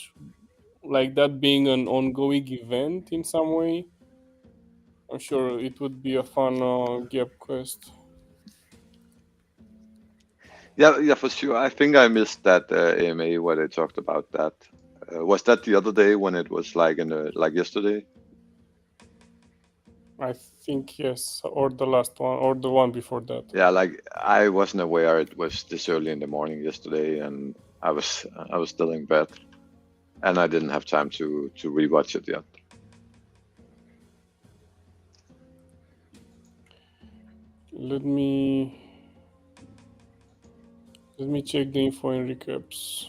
like that being an ongoing event in some way. I'm sure it would be a fun gap quest. Yeah, for sure. I think I missed that AMA where they talked about that. Was that the other day when it was like like yesterday? I think yes, or the last one, or the one before that. Yeah, like I wasn't aware it was this early in the morning yesterday, and I was still in bed, and I didn't have time to rewatch it yet. Let me check the info in recaps.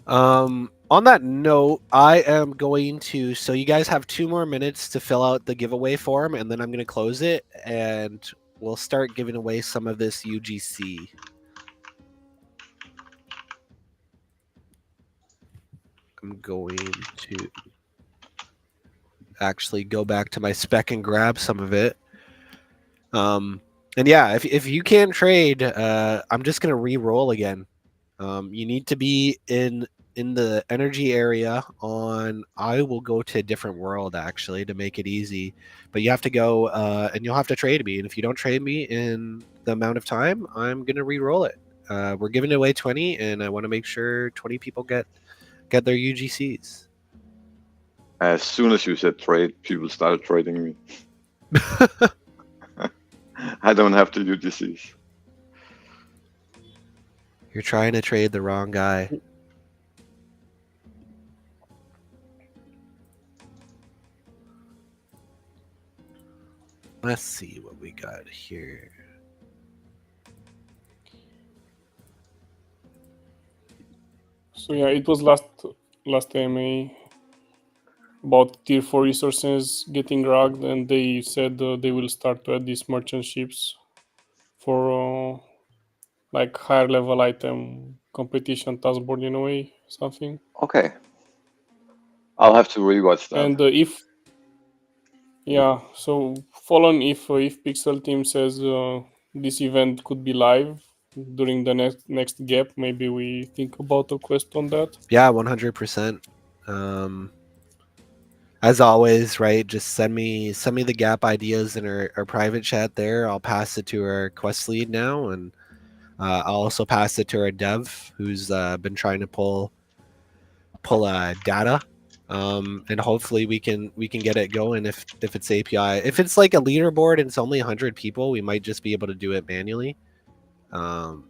On that note, I am going to. So you guys have 2 more minutes to fill out the giveaway form, and then I'm going to close it, and we'll start giving away some of this UGC. I'm going to actually go back to my spec and grab some of it. And yeah, if you can't trade, I'm just gonna re-roll again. You need to be in the energy area on. I will go to a different world actually to make it easy, but you have to go and you'll have to trade me. And if you don't trade me in the amount of time, I'm gonna re-roll it. We're giving away 20, and I want to make sure 20 people get their UGCs. As soon as you said trade, people started trading me. I don't have the UGCs. You're trying to trade the wrong guy. Let's see what we got here. So yeah, it was last AMA about tier 4 resources getting rugged, and they said they will start to add these merchant ships for like higher level item competition taskboard in a way, something. Okay. I'll have to rewatch that. And if so Fallen, if Pixel team says this event could be live during the next gap, maybe we think about a quest on that. Yeah, 100%. As always, right? Just send me the gap ideas in our private chat there. I'll pass it to our quest lead now, and I'll also pass it to our dev who's been trying to pull data, and hopefully we can get it going if it's API. If it's like a leaderboard and it's only 100 people, we might just be able to do it manually. Um,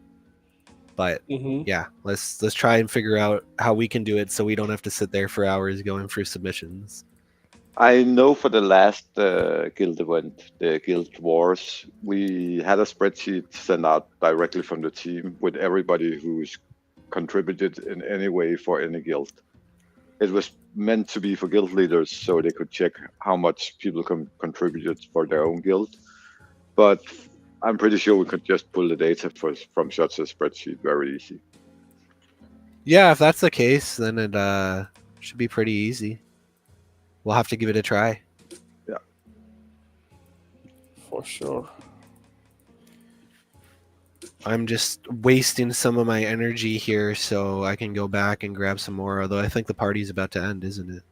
but Mm-hmm. yeah, let's try and figure out how we can do it so we don't have to sit there for hours going through submissions. I know for the last guild event, the Guild Wars, we had a spreadsheet sent out directly from the team with everybody who's contributed in any way for any guild. It was meant to be for guild leaders so they could check how much people contributed for their own guild. But I'm pretty sure we could just pull the data from such a spreadsheet very easy. Yeah, if that's the case, then it should be pretty easy. We'll have to give it a try. Yeah. For sure. I'm just wasting some of my energy here so I can go back and grab some more, although I think the party's about to end, isn't it?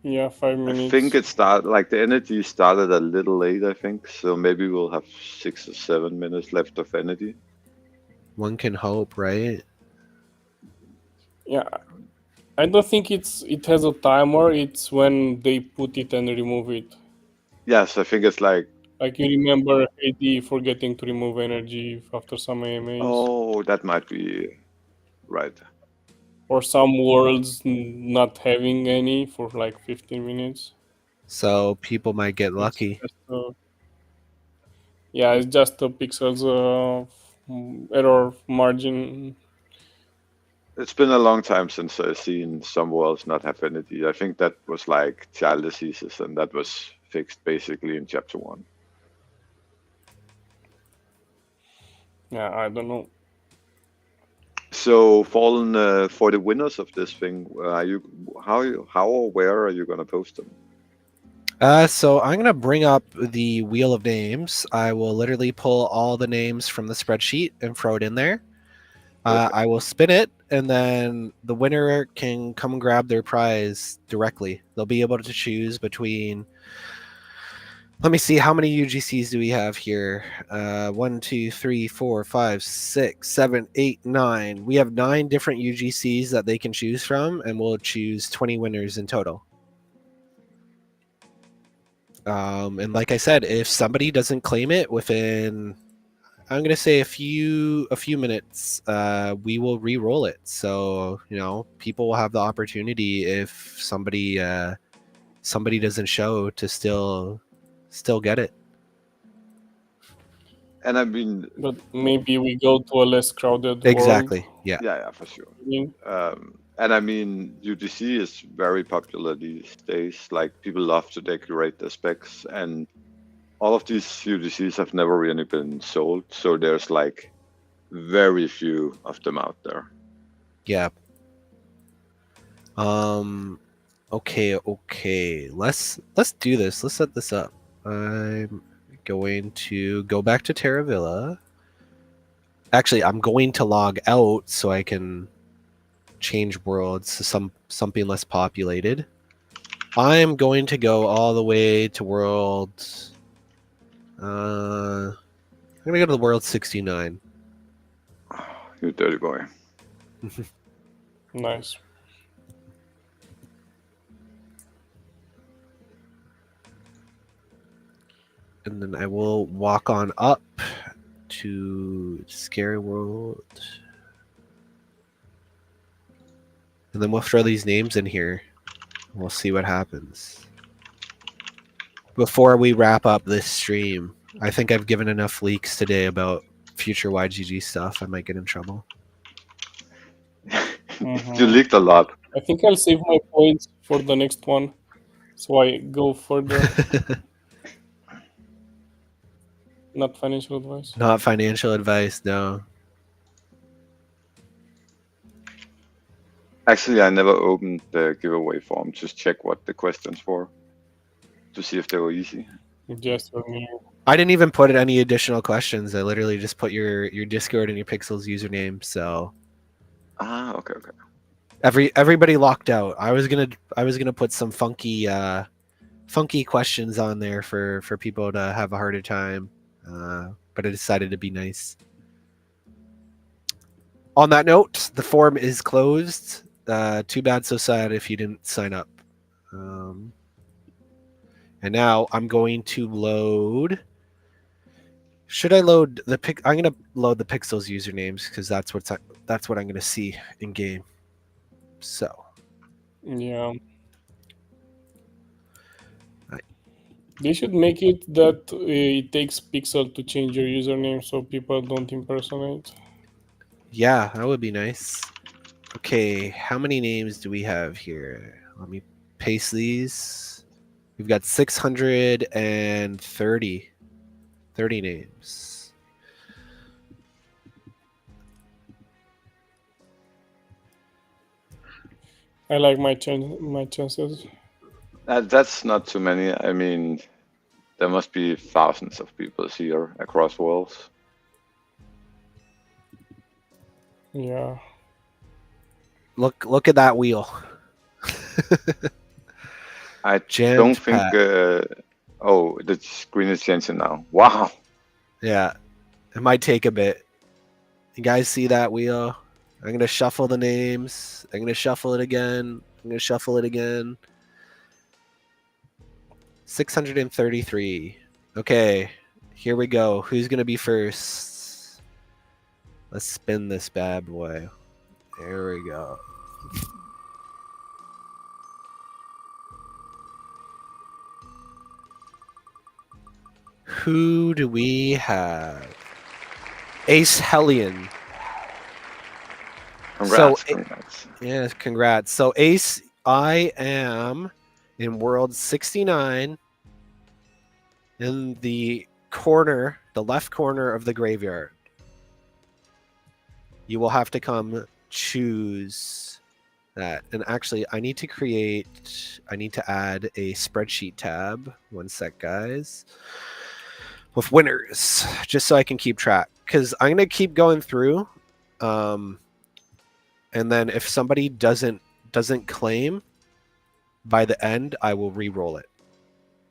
Yeah, 5 I minutes. think it started, like the energy started a little late, I think. So maybe we'll have 6 or 7 minutes left of energy. One can hope, right? Yeah, I don't think it has a timer. It's when they put it and remove it. Yes, I think it's like, Like you remember AD forgetting to remove energy after some AMAs, oh, that might be right. or some worlds not having any for like 15 minutes. So people might get It's lucky. just yeah, it's just a pixels error margin. It's been a long time since I've seen some worlds not have energy. I think that was like child diseases, and that was fixed basically in chapter 1. Yeah, I don't know. So, Fallen, for the winners of this thing, how or where are you gonna post them? So I'm gonna bring up the wheel of names. I will literally pull all the names from the spreadsheet and throw it in there. Perfect. I will spin it, and then the winner can come and grab their prize directly. They'll be able to choose between. Let me see, how many UGCs do we have here? 1, 2, 3, 4, 5, 6, 7, 8, 9. We have 9 different UGCs that they can choose from, and we'll choose 20 winners in total. And like I said, if somebody doesn't claim it within, I'm gonna say a few minutes, we will re-roll it. So people will have the opportunity if somebody doesn't show to still get it. And I mean, But maybe we go to a less crowded Exactly. world. Yeah. yeah, for sure. I mean, And I mean, UGC is very popular these days. Like people love to decorate their specs, and all of these UGCs have never really been sold. So there's like very few of them out there. Yeah. Okay. Let's do this. Let's set this up. I'm going to go back to Terravilla. Actually, I'm going to log out so I can change worlds to something less populated. I'm going to go all the way to world. I'm gonna go to the world 69. You dirty boy. nice. And then I will walk on up to Scary World. And then we'll throw these names in here. We'll see what happens. Before we wrap up this stream, I think I've given enough leaks today about future YGG stuff. I might get in trouble. You leaked a lot. I think I'll save my points for the next one, so I go further. Not financial advice. Not financial advice, no. Actually, I never opened the giveaway form. Just check what the questions were to see if they were easy. Just for me. I didn't even put any additional questions. I literally just put your Discord and your Pixels username. So Ah, okay. Everybody locked out. I was gonna put some funky questions on there for people to have a harder time, but I decided to be nice. On that note, the form is closed. Too bad, so sad if you didn't sign up. Um, and now I'm going to load. Should I load the pic? I'm gonna load the Pixels usernames because that's what I'm gonna see in game. So Yeah. I- They should make it that it takes pixel to change your username so people don't impersonate. yeah, that would be nice. Okay, how many names do we have here? Let me paste these. We've got 630 names. I like my chances. That's not too many. I mean, there must be thousands of people here across worlds. Yeah. Look at that wheel. I don't Jammed think. pack. Oh, the screen is changing now. Wow. Yeah, it might take a bit. You guys see that wheel? I'm gonna shuffle the names. I'm gonna shuffle it again. I'm gonna shuffle it again. 633. Okay, here we go. Who's gonna be first? Let's spin this bad boy. There we go. Who do we have? Ace Hellion. Congrats, So, congrats. yeah, congrats. So, Ace, I am in World 69 in the corner, the left corner of the graveyard. You will have to come choose that. And actually, I need to add a spreadsheet tab. One sec, guys. With winners, just so I can keep track. Because I'm going to keep going through. And then if somebody doesn't claim by the end, I will re-roll it.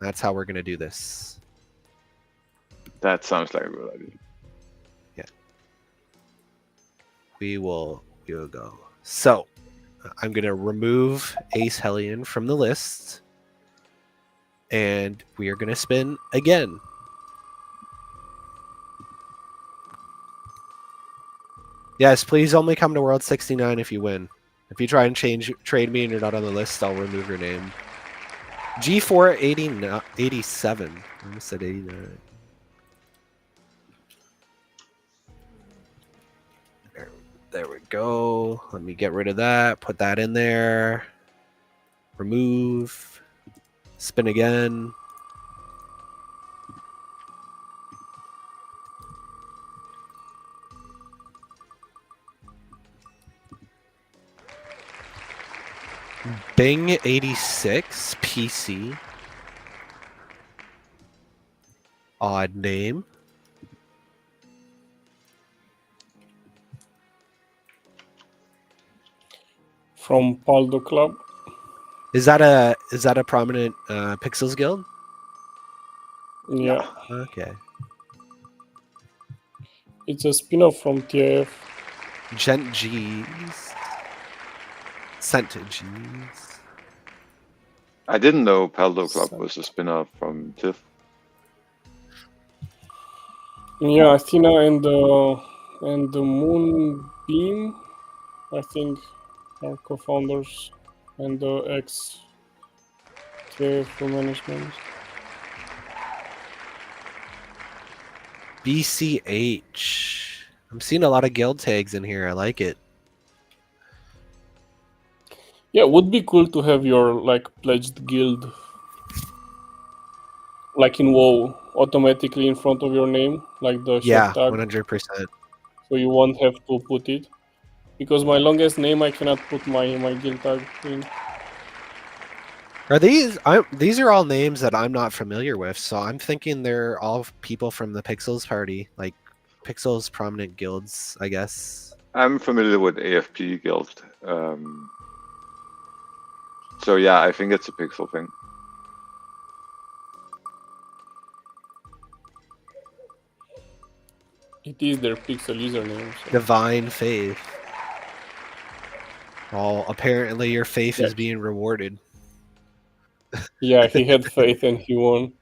That's how we're going to do this. That sounds like a good idea. Yeah. We will go. So, I'm going to remove Ace Hellion from the list. And we are going to spin again. Yes, please only come to World 69 if you win. If you try and trade me and you're not on the list, I'll remove your name. G4 87. I almost said 89. There we go. Let me get rid of that. Put that in there. Remove. Spin again. Bing 86 PC. Odd name. From Paldo Club. Is that a prominent Pixels guild? Yeah. Okay. It's a spin-off from TIF. Gent G's. Sent to G's. I didn't know Paldo Club was a spin-off from TIFF. Yeah, Athena and the Moonbeam, I think, are co-founders, and the ex-TIF management. BCH. I'm seeing a lot of guild tags in here. I like it. Yeah, it would be cool to have your like pledged guild, like in WoW, automatically in front of your name, like the Yeah, shop tag. 100%. So you won't have to put it. Because my longest name, I cannot put my guild tag in. Are these are all names that I'm not familiar with, so I'm thinking they're all people from the Pixels party, like Pixels prominent guilds, I guess. I'm familiar with AFP Guild. So yeah, I think it's a pixel thing. It is their pixel username. So. Divine faith. Well, apparently your faith Yeah. is being rewarded. Yeah, he had faith and he won.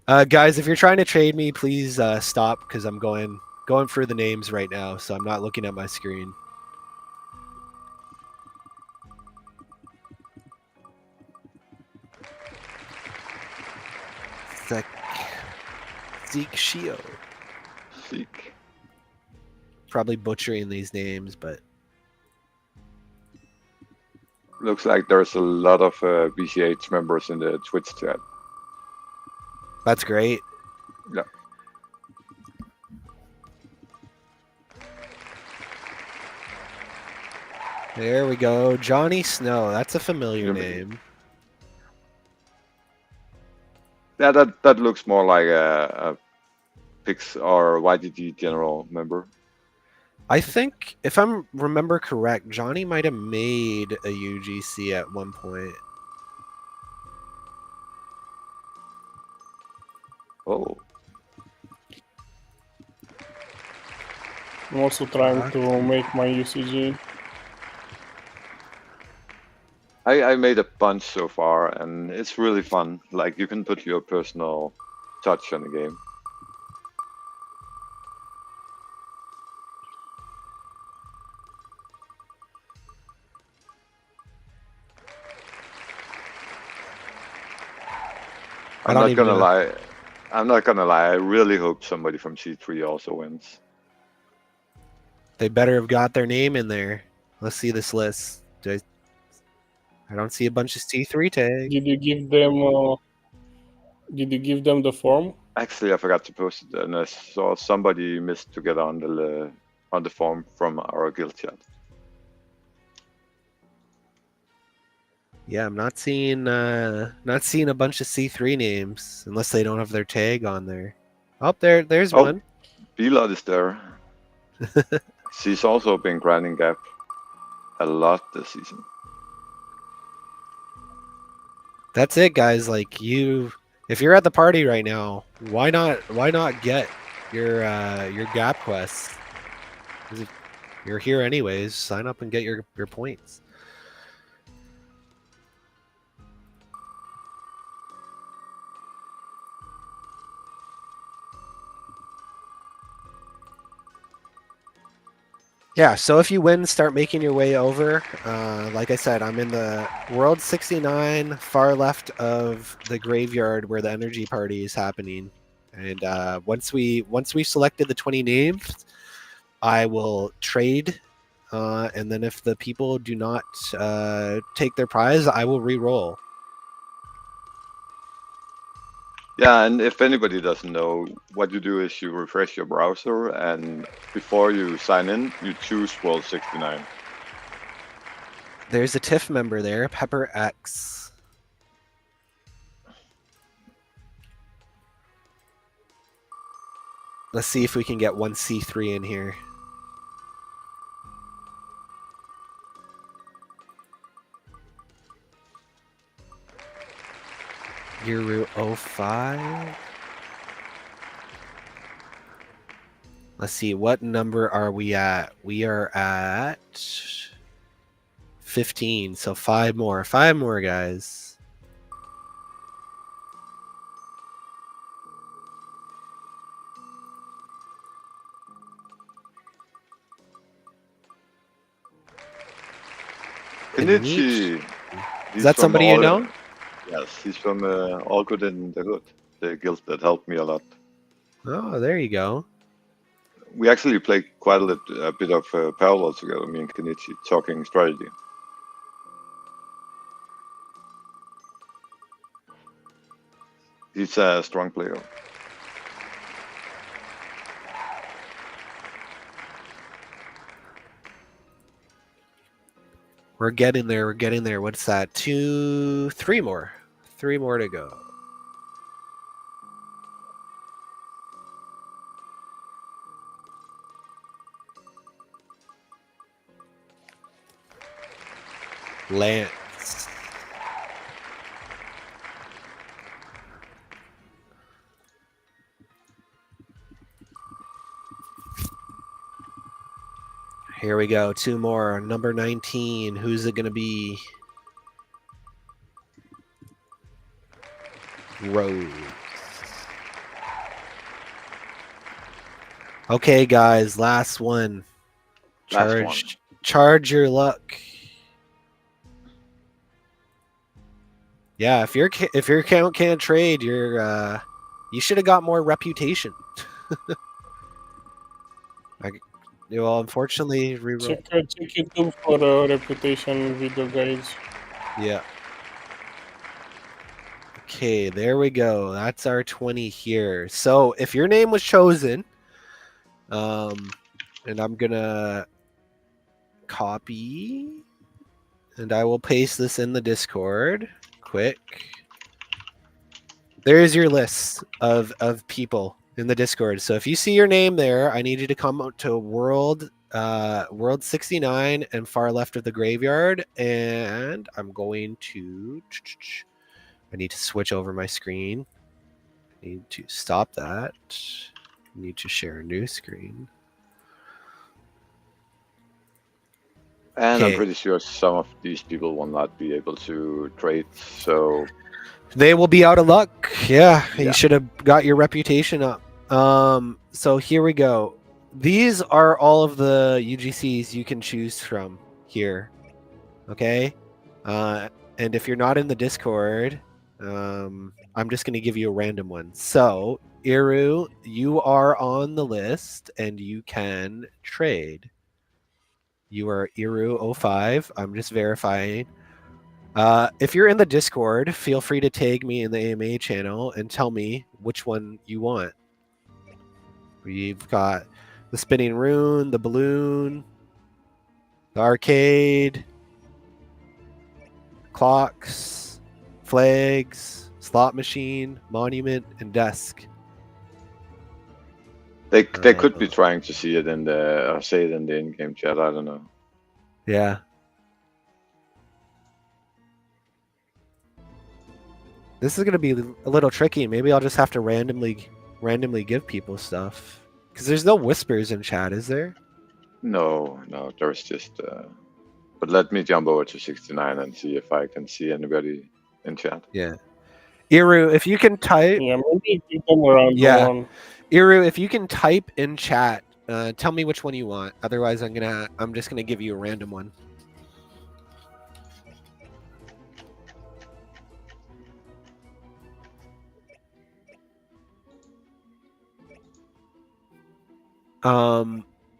Guys, if you're trying to trade me, please stop because I'm going through the names right now, so I'm not looking at my screen. Zeke Shio. Seek. Probably butchering these names, but Looks like there's a lot of BCH members in the Twitch chat. that's great. Yeah. There we go. Johnny Snow. That's a familiar Jimmy. name. Yeah, that looks more like a Pix or YGG general member. I think, if I remember correct, Johnny might have made a UGC at one point. Oh. I'm also trying to make my UCG. I made a bunch so far, and it's really fun. Like, you can put your personal touch on the game. I I'm don't not even gonna know. lie. I'm not gonna lie. I really hope somebody from C3 also wins. They better have got their name in there. Let's see this list. I don't see a bunch of C3 tags. Did you give them? Did you give them the form? Actually, I forgot to post it, and I saw somebody missed to get on the form from our guild chat. Yeah, I'm not seeing a bunch of C3 names unless they don't have their tag on there. Oh, there's Oh, one. Bilad is there. She's also been grinding Gap a lot this season. That's it, guys. Like if you're at the party right now, why not get your Gap quests? 'Cause if you're here anyways, sign up and get your points. Yeah, so if you win, start making your way over. Like I said, I'm in the World 69, far left of the graveyard where the energy party is happening. And once we selected the 20 names, I will trade. And then if the people do not take their prize, I will re-roll. Yeah, and if anybody doesn't know, what you do is you refresh your browser, and before you sign in, you choose World 69. There's a TIFF member there, Pepper X. Let's see if we can get one C3 in here. Guru 05. Let's see, what number are we at? We are at 15, so 5 more. 5 more, guys. Kenichi! Is that somebody you know? Yes, he's from All Good in the Hood, the guild that helped me a lot. Oh, there you go. We actually played quite a bit of parallel together, me and Kenichi, talking strategy. He's a strong player. We're getting there. We're getting there. What's that? 3 more. 3 more to go. Lance. Here we go. 2 more. Number 19. Who's it going to be? Rose. Okay, guys. Last one. Last one. Charge your luck. Yeah, if your account can't trade, you should have got more reputation. Well, unfortunately, Check YouTube for reputation video guides. Yeah. Okay, there we go. That's our 20 here. So if your name was chosen, and I'm gonna copy, and I will paste this in the Discord. Quick. There's your list of people in the Discord. So if you see your name there, I need you to come out to World 69 and far left of the graveyard, and I'm going to. I need to switch over my screen. I need to stop that. I need to share a new screen. And I'm Okay. pretty sure some of these people will not be able to trade, so They will be out of luck. Yeah, Yeah. you should have got your reputation up. So here we go. These are all of the UGCs you can choose from here. Okay? And if you're not in the Discord, I'm just going to give you a random one. So, Iru, you are on the list and you can trade. You are Iru05. I'm just verifying. If you're in the Discord, feel free to tag me in the AMA channel and tell me which one you want. We've got the spinning rune, the balloon, the arcade, clocks, flags, slot machine, monument, and desk. they could be trying to see it in the say it in the in-game chat. I don't know. Yeah. This is gonna be a little tricky. Maybe I'll just have to randomly give people stuff. Because there's no whispers in chat, is there? No, there's just. But let me jump over to 69 and see if I can see anybody in chat. Yeah. Iru, if you can type. Yeah, maybe give them around Yeah. one. Iru, if you can type in chat, tell me which one you want. Otherwise, I'm just gonna give you a random one.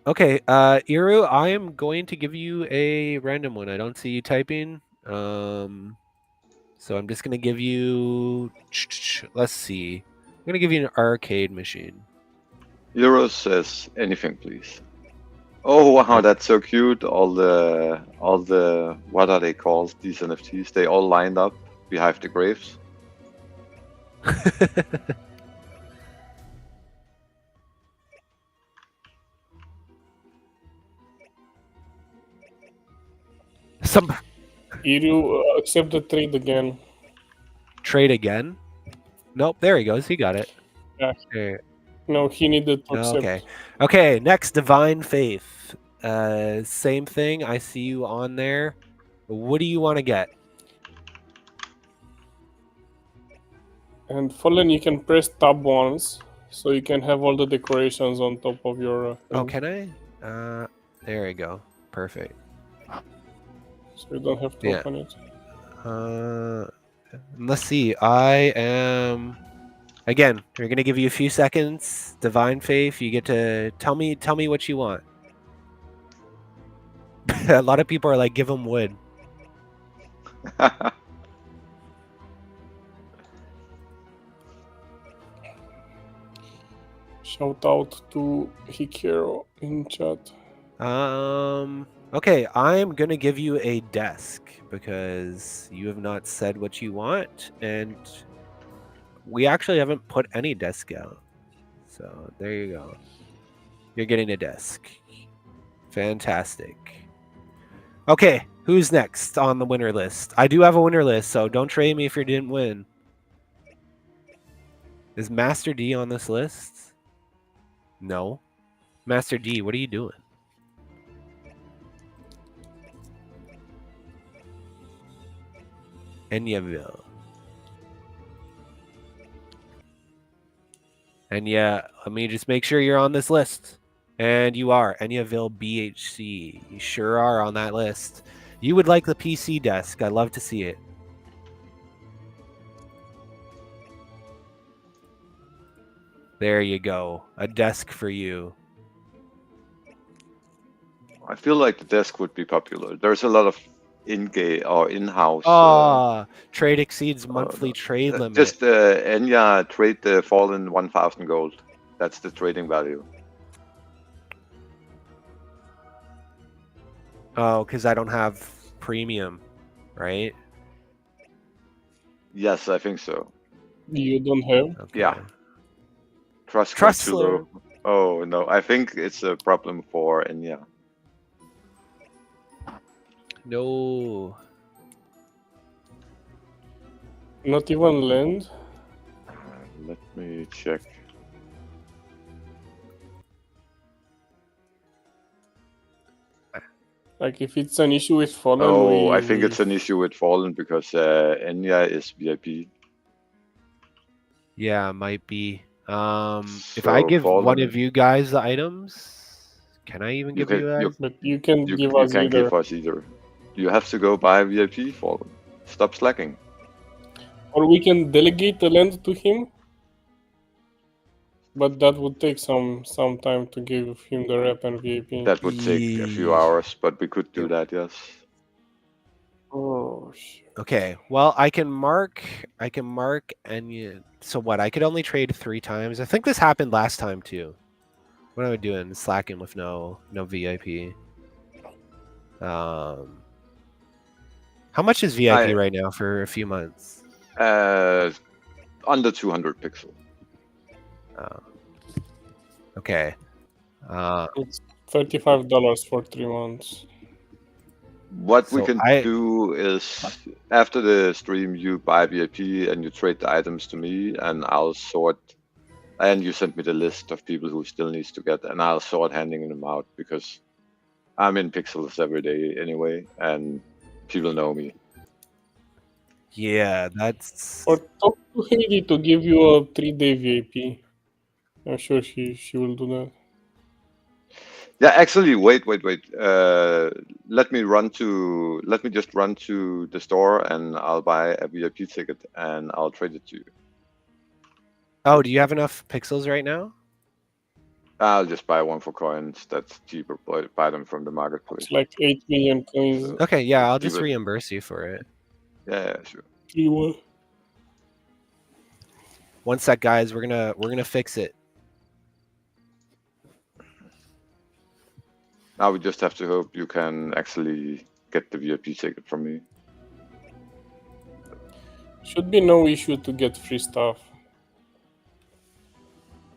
Okay, Iru, I am going to give you a random one. I don't see you typing. So I'm just gonna give you. Let's see. I'm gonna give you an arcade machine. Euros says anything, please. Oh wow, that's so cute! All the what are they called? These NFTs? They all lined up behind the graves. Some Iru, accept the trade again. trade again? Nope. There he goes. He got it. Yeah. There. No, he needed to accept. Okay. Okay. Next, divine faith. Same thing. I see you on there. What do you want to get? And Fallen, you can press tab once, so you can have all the decorations on top of your. Oh, thing. can I? There we go. Perfect. So you don't have to open it. Let's see. I am. Again, we're gonna give you a few seconds. Divine faith. You get to tell me what you want. A lot of people are like, give them wood. Shout out to Hikero in chat. Okay, I'm gonna give you a desk because you have not said what you want, and we actually haven't put any desk out. So there you go. You're getting a desk. Fantastic. Okay, who's next on the winner list? I do have a winner list, so don't trade me if you didn't win. Is Master D on this list? No. Master D, what are you doing? Enyaville. And yeah, let me just make sure you're on this list. And you are. Enyaville BHC. You sure are on that list. You would like the PC desk. I'd love to see it. There you go. A desk for you. I feel like the desk would be popular. There's a lot of in-game or in-house. Trade exceeds monthly trade limit. Just Enya trade the fallen 1,000 gold. That's the trading value. Oh, because I don't have premium, right? Yes, I think so. You don't have? Okay. Yeah. Trust too low. Oh no, I think it's a problem for Enya. No. Not even land? Let me check. Like, if it's an issue with Fallen, Oh, I think it's an issue with Fallen because Enya is VIP. Yeah, might be. If I give Fallen, one of you guys the items, can I even give you guys? But you can give you us can't either. give us either. You have to go buy VIP, Fallen. Stop slacking. Or we can delegate the land to him. But that would take some time to give him the rep and VIP. That would take a few hours, but we could do that, yes. Oh shit. Okay, well, I can mark and so what? I could only trade 3 times. I think this happened last time too. What am I doing? Slacking with no VIP. How much is VIP right now for a few months? Under 200 pixel. Okay. It's $35 for 3 months. What we can do is, after the stream, you buy VIP and you trade the items to me, and I'll sort. And you send me the list of people who still needs to get, and I'll sort handing them out because I'm in pixels every day anyway, and people know me. Yeah, that's. Or talk to Heidi to give you a 3-day VIP. I'm sure she will do that. Yeah, actually, wait. Let me just run to the store and I'll buy a VIP ticket and I'll trade it to you. Oh, do you have enough pixels right now? I'll just buy one for coins. That's cheaper. Buy them from the marketplace. It's like 8 million coins. Okay, yeah, I'll just reimburse you for it. Yeah, sure. 3-1. One sec, guys. We're gonna fix it. Now we just have to hope you can actually get the VIP ticket from me. Should be no issue to get free stuff.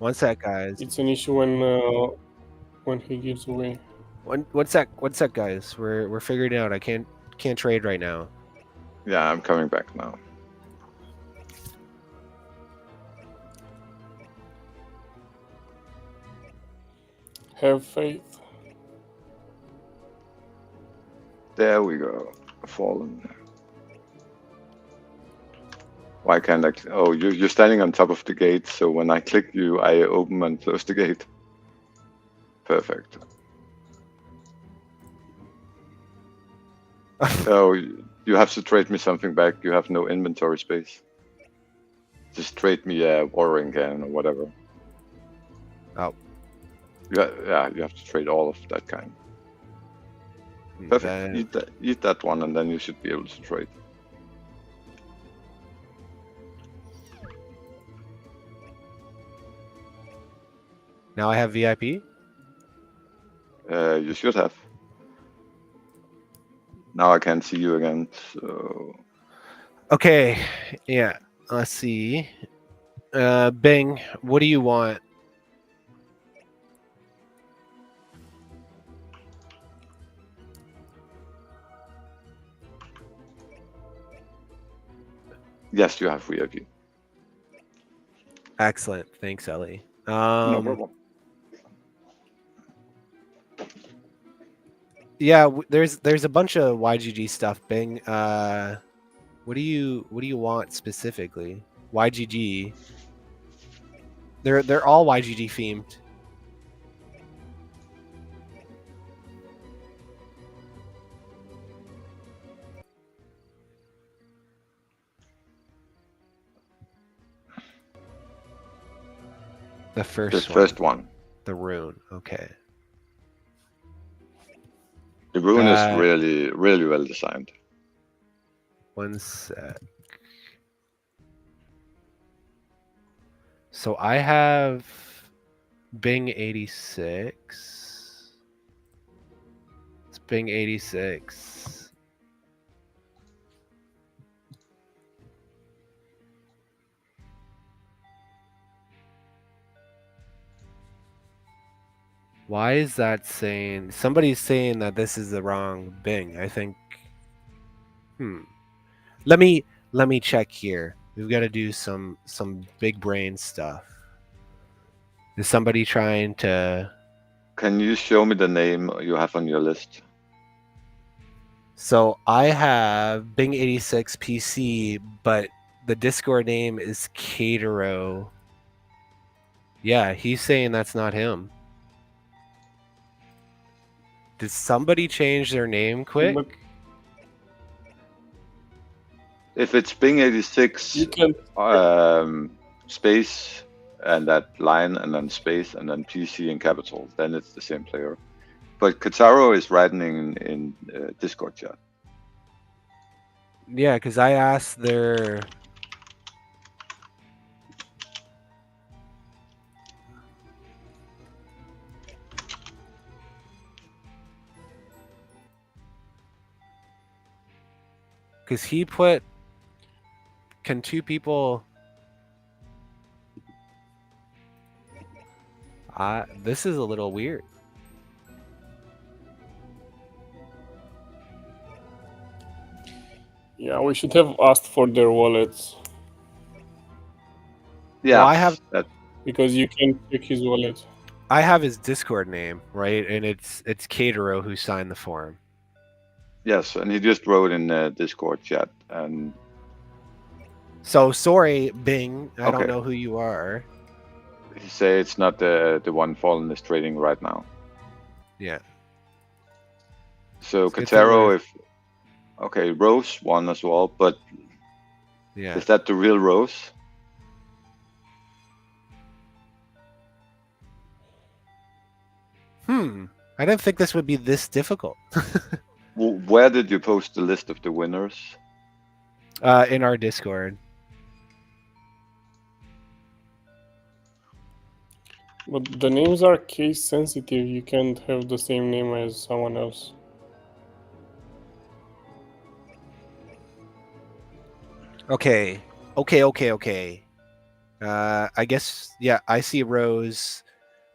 One sec, guys. It's an issue when he gives away. One sec, guys. We're figuring it out. I can't trade right now. Yeah, I'm coming back now. Have faith. There we go. Fallen. Why can't I? Oh, you're standing on top of the gate, so when I click you, I open and close the gate. Perfect. Oh, you have to trade me something back. You have no inventory space. Just trade me a watering can or whatever. Oh. Yeah, you have to trade all of that kind. Perfect. Eat that one, and then you should be able to trade. Now I have VIP? You should have. Now I can't see you again, so... Okay, yeah. Let's see. Bing, what do you want? Yes, you have VIP. Excellent. Thanks, Ellie. No problem. Yeah, there's a bunch of YGG stuff. Bing. What do you want specifically? YGG. They're all YGG themed. The first one. The rune. Okay. The rune is really, really well designed. One sec. So I have Bing 86. It's Bing 86. Why is that saying? Somebody's saying that this is the wrong Bing. I think. Let me check here. We've got to do some big brain stuff. Is somebody trying to? Can you show me the name you have on your list? So I have Bing 86 PC, but the Discord name is Catero. Yeah, he's saying that's not him. Did somebody change their name quick? But If it's Bing 86 you can. space and that line and then space and then PC in capital, then it's the same player. But Kataro is writing in Discord chat. Yeah, because I asked their. Because he put. Can two people. This is a little weird. Yeah, we should have asked for their wallets. Yeah, well, I have that. Because you can check his wallet. I have his Discord name, right? And it's Catero who signed the form. Yes, and he just wrote in Discord chat. And so sorry, Bing. I don't Okay. know who you are. he say it's not the one Fallen is trading right now. Yeah. So Let's get Kataro, if okay, Rose won as well, but Yeah. is that the real Rose? I didn't think this would be this difficult. Where did you post the list of the winners? In our Discord. But the names are case sensitive. You can't have the same name as someone else. Okay. I guess, yeah, I see Rose.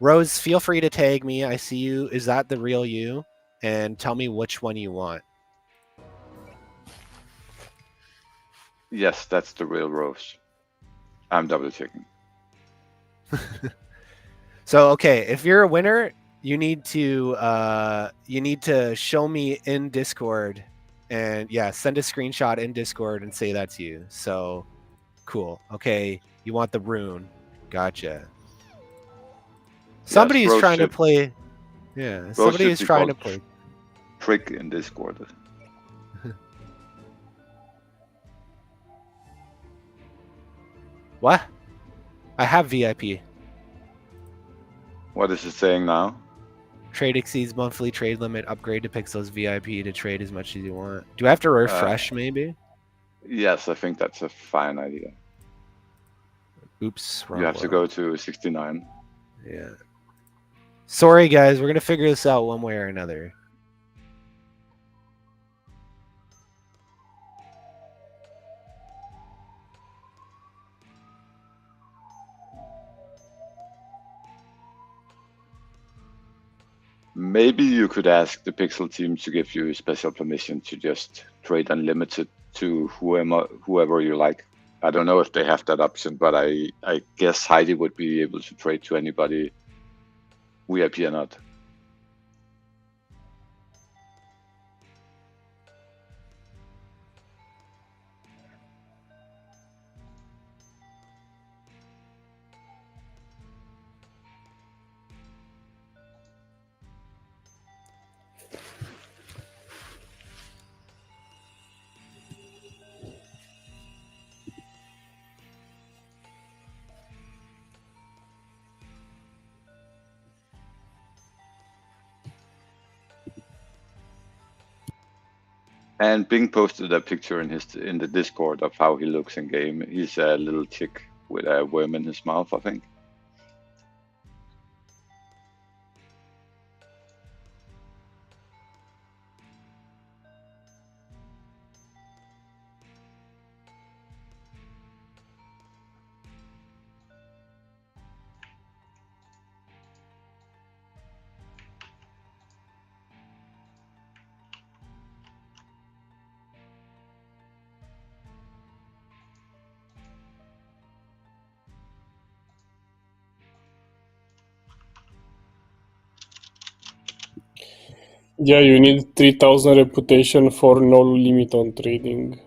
Rose, feel free to tag me. I see you. Is that the real you? And tell me which one you want. Yes, that's the real Rose. I'm double checking. So, okay, if you're a winner, you need to show me in Discord, and yeah, send a screenshot in Discord and say that's you. So, cool. Okay, you want the rune? Gotcha. Somebody's Rose trying to should- play. Yeah, Rose somebody should is be trying to called play. Trick in Discord. What? I have VIP. What is it saying now? Trade exceeds monthly trade limit. Upgrade to Pixels VIP to trade as much as you want. Do I have to refresh maybe? Yes, I think that's a fine idea. Oops. You have to go to 69. Yeah. Sorry, guys. We're going to figure this out one way or another. Maybe you could ask the Pixel team to give you special permission to just trade unlimited to whoever you like. I don't know if they have that option, but I guess Heidi would be able to trade to anybody, VIP or not. And Bing posted a picture in the Discord of how he looks in game. He's a little chick with a worm in his mouth, I think. Yeah, you need 3000 reputation for no limit on trading.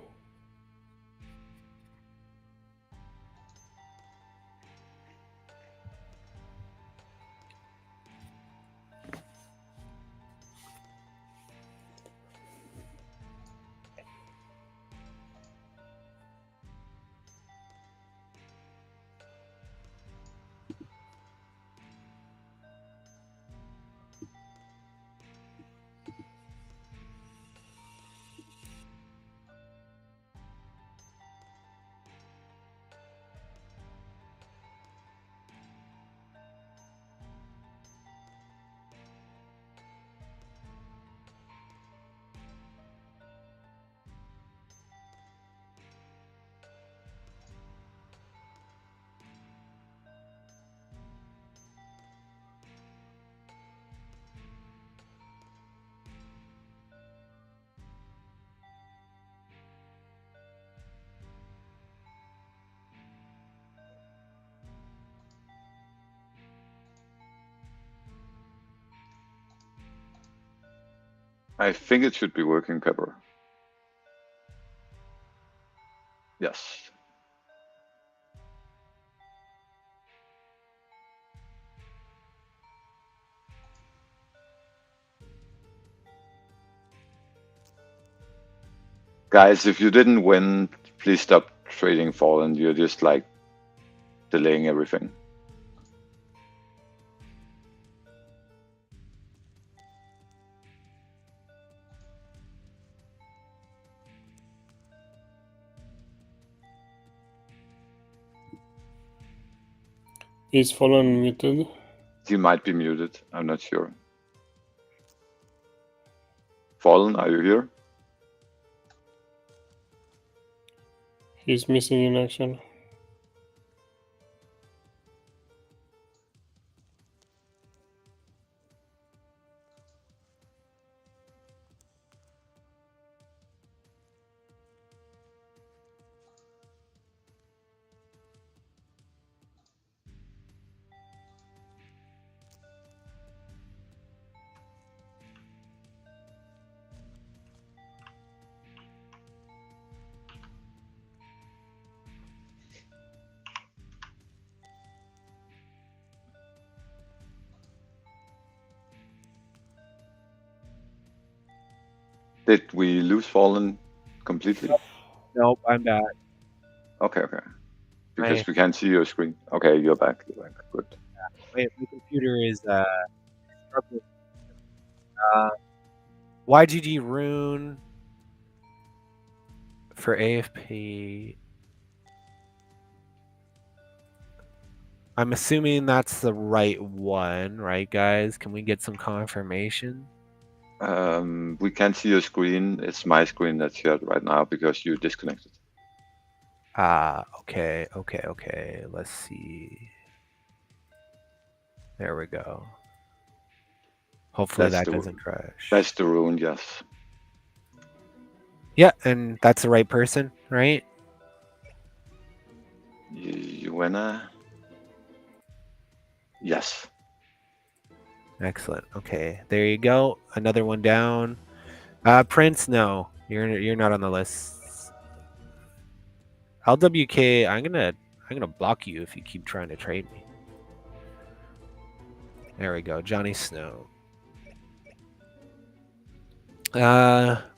I think it should be working, Pepper. Yes. Guys, if you didn't win, please stop trading Fallen. You're just like delaying everything. Is Fallen muted? He might be muted. I'm not sure. Fallen, are you here? He's missing in action. Did we lose Fallen completely? Nope, I'm back. Okay. Because My, we can't see your screen. Okay, you're back. Good. my computer is struggling. YGG rune for AFP. I'm assuming that's the right one, right, guys? Can we get some confirmation? We can't see your screen. It's my screen that's shared right now because you disconnected. Okay. Let's see. There we go. Hopefully that doesn't crash. That's the rune, yes. Yeah, and that's the right person, right? Yuena? Yes. Excellent. Okay, there you go. Another one down. Prince, no, you're not on the list. LWK, I'm gonna block you if you keep trying to trade me. There we go, Johnny Snow.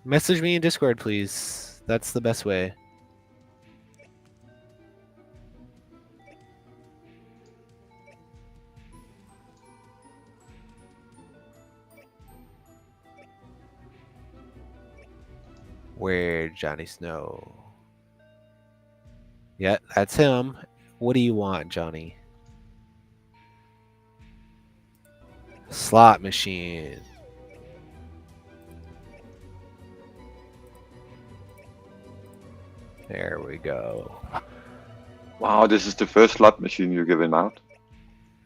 Message me in Discord, please. That's the best way. Where Johnny Snow? Yeah, that's him. What do you want, Johnny? Slot machine. There we go. Wow, this is the first slot machine you're giving out.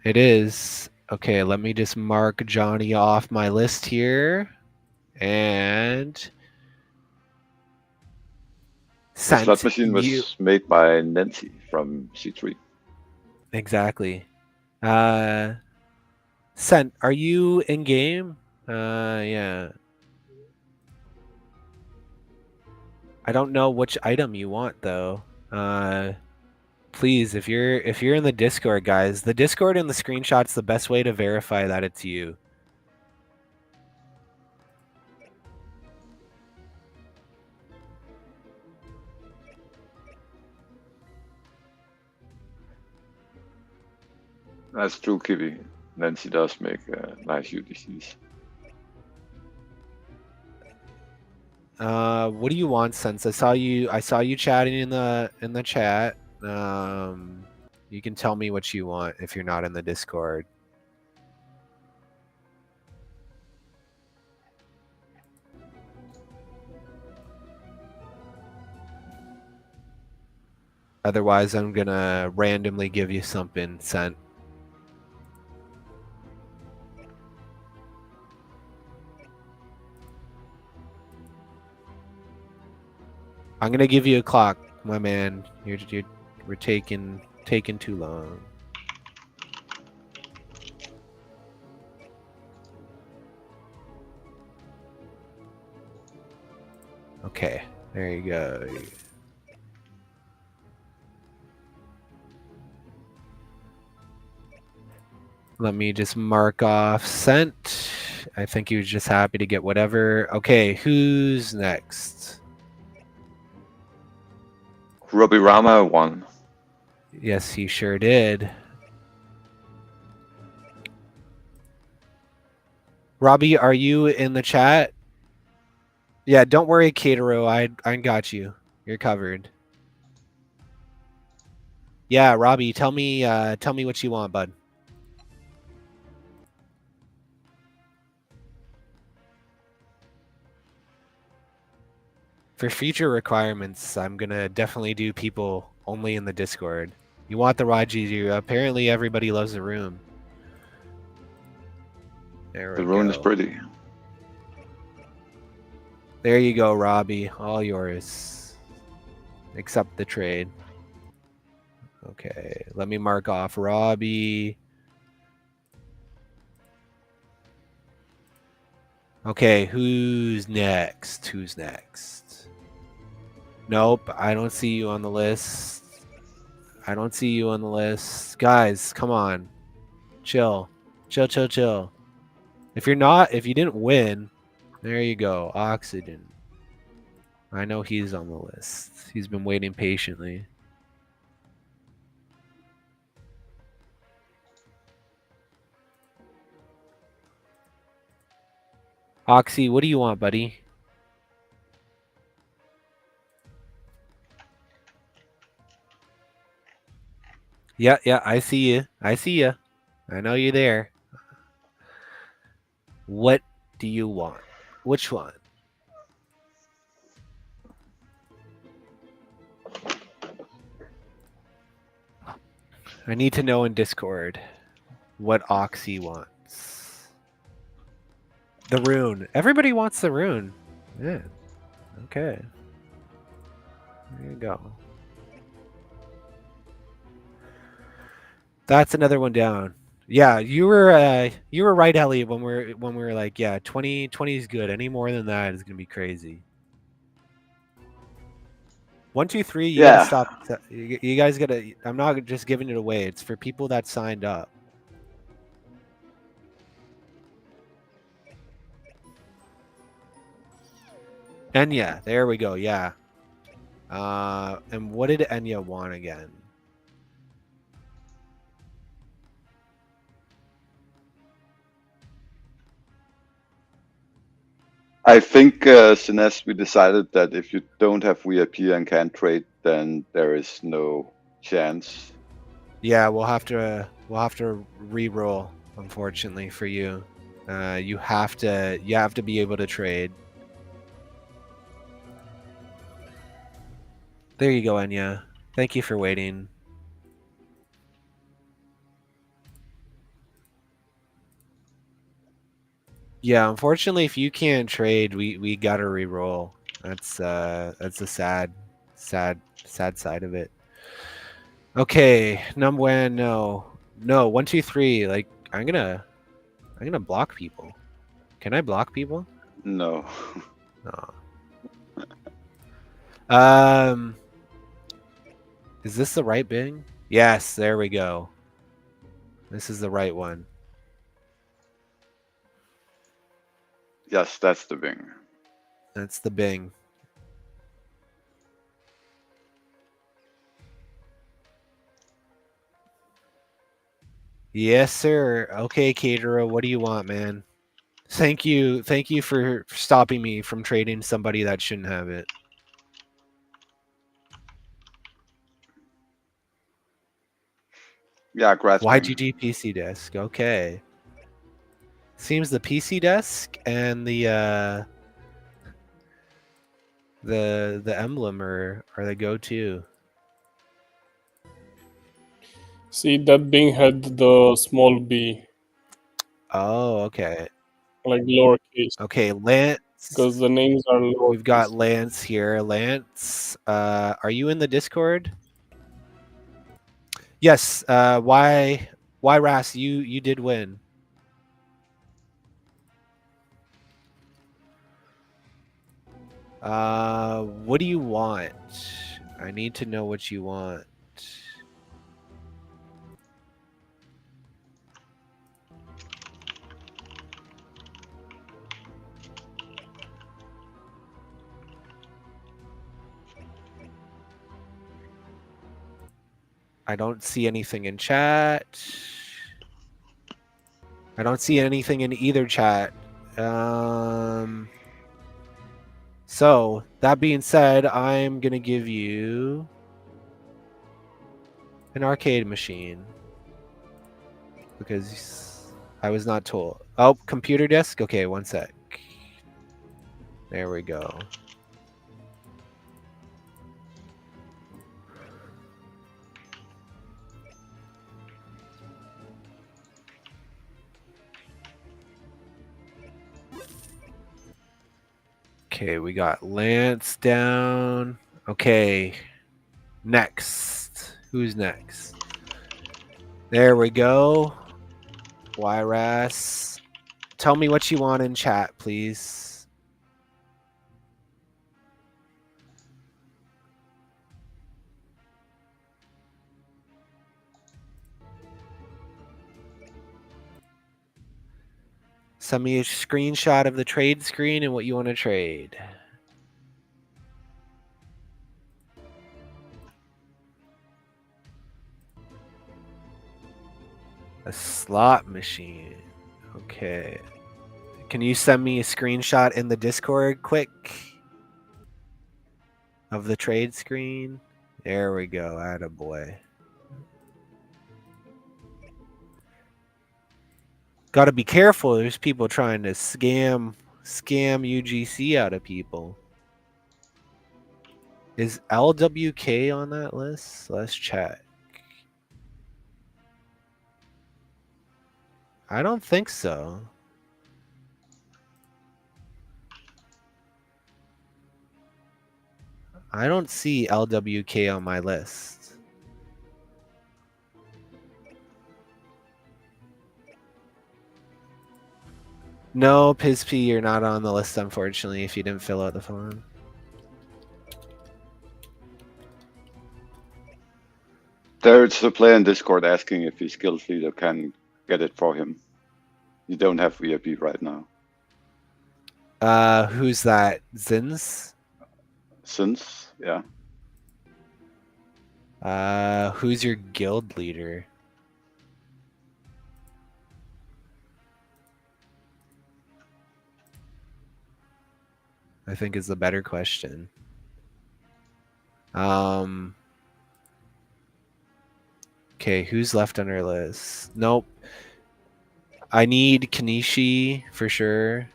It is. Okay, let me just mark Johnny off my list here. And The sent slot machine you. was made by Nancy from C3. Exactly. Sent, are you in game? Yeah. I don't know which item you want though. Please, if you're in the Discord, guys, the Discord and the screenshot's the best way to verify that it's you. That's true, Kiwi. Nancy does make nice UDCs. What do you want, Sense? I saw you chatting in the chat. You can tell me what you want if you're not in the Discord. Otherwise, I'm gonna randomly give you something, Sent. I'm gonna give you a clock, my man. We're taking too long. Okay, there you go. Let me just mark off sent. I think he was just happy to get whatever. Okay, who's next? Robbie Rama won. Yes, he sure did. Robbie, are you in the chat? Yeah, don't worry, Catero. I got you. You're covered. Yeah, Robbie, tell me what you want, bud. For future requirements, I'm gonna definitely do people only in the Discord. You want the YGG? Apparently, everybody loves the room. There we The go. rune is pretty. There you go, Robbie. All yours. Accept the trade. Okay, let me mark off Robbie. Okay, who's next? Who's next? Nope, I don't see you on the list. I don't see you on the list. Guys, come on. Chill. Chill, chill, chill. If you didn't win, there you go. Oxygen. I know he's on the list. He's been waiting patiently. Oxy, what do you want, buddy? Yeah, I see you. I see you. I know you're there. What do you want? Which one? I need to know in Discord what Oxy wants. The rune. Everybody wants the rune. Yeah. Okay. There you go. That's another one down. Yeah, you were right, Elliot, when we were like, yeah, 20 is good. Any more than that is gonna be crazy. 1, 2, 3, you gotta stop. You guys gotta. I'm not just giving it away. It's for people that signed up. Enya, there we go. Yeah. And what did Enya want again? I think, Sines, we decided that if you don't have VIP and can't trade, then there is no chance. Yeah, we'll have to re-roll, unfortunately for you. You have to be able to trade. There you go, Enya. Thank you for waiting. Yeah, unfortunately, if you can't trade, we gotta re-roll. That's a sad side of it. Okay, number one, no, 1, 2, 3. Like I'm gonna block people. Can I block people? No. No. Um, is this the right Bing? Yes, there we go. This is the right one. Yes, that's the Bing. That's the Bing. Yes, sir. Okay, caterer, what do you want, man? Thank you for stopping me from trading somebody that shouldn't have it. Yeah, grasping. YGG PC desk. Okay. Seems the PC desk and the emblem are the go-to. See, that Bing had the small b, Oh, okay. like lowercase, Okay, Lance. because the names are We've got lowercase. Lance here. Lance, are you in the Discord? Yes. Why Ras? You did win. What do you want? I need to know what you want. I don't see anything in chat. I don't see anything in either chat. So that being said, I'm gonna give you an arcade machine because I was not told. Oh, computer desk. Okay, one sec. There we go. Okay, we got Lance down. Okay, next. Who's next? There we go. YRAS. Tell me what you want in chat, please. Send me a screenshot of the trade screen and what you want to trade. A slot machine. Okay. Can you send me a screenshot in the Discord quick? Of the trade screen? There we go. Attaboy. Gotta be careful. There's people trying to scam UGC out of people. Is LWK on that list? Let's check. I don't think so. I don't see LWK on my list. No, PizP, you're not on the list, unfortunately, if you didn't fill out the form. There's a player in Discord asking if his guild leader can get it for him. You don't have VIP right now. Who's that? Zins? Since, yeah. Who's your guild leader? I think is the better question. Okay, who's left on our list? Nope. I need Kanishi for sure.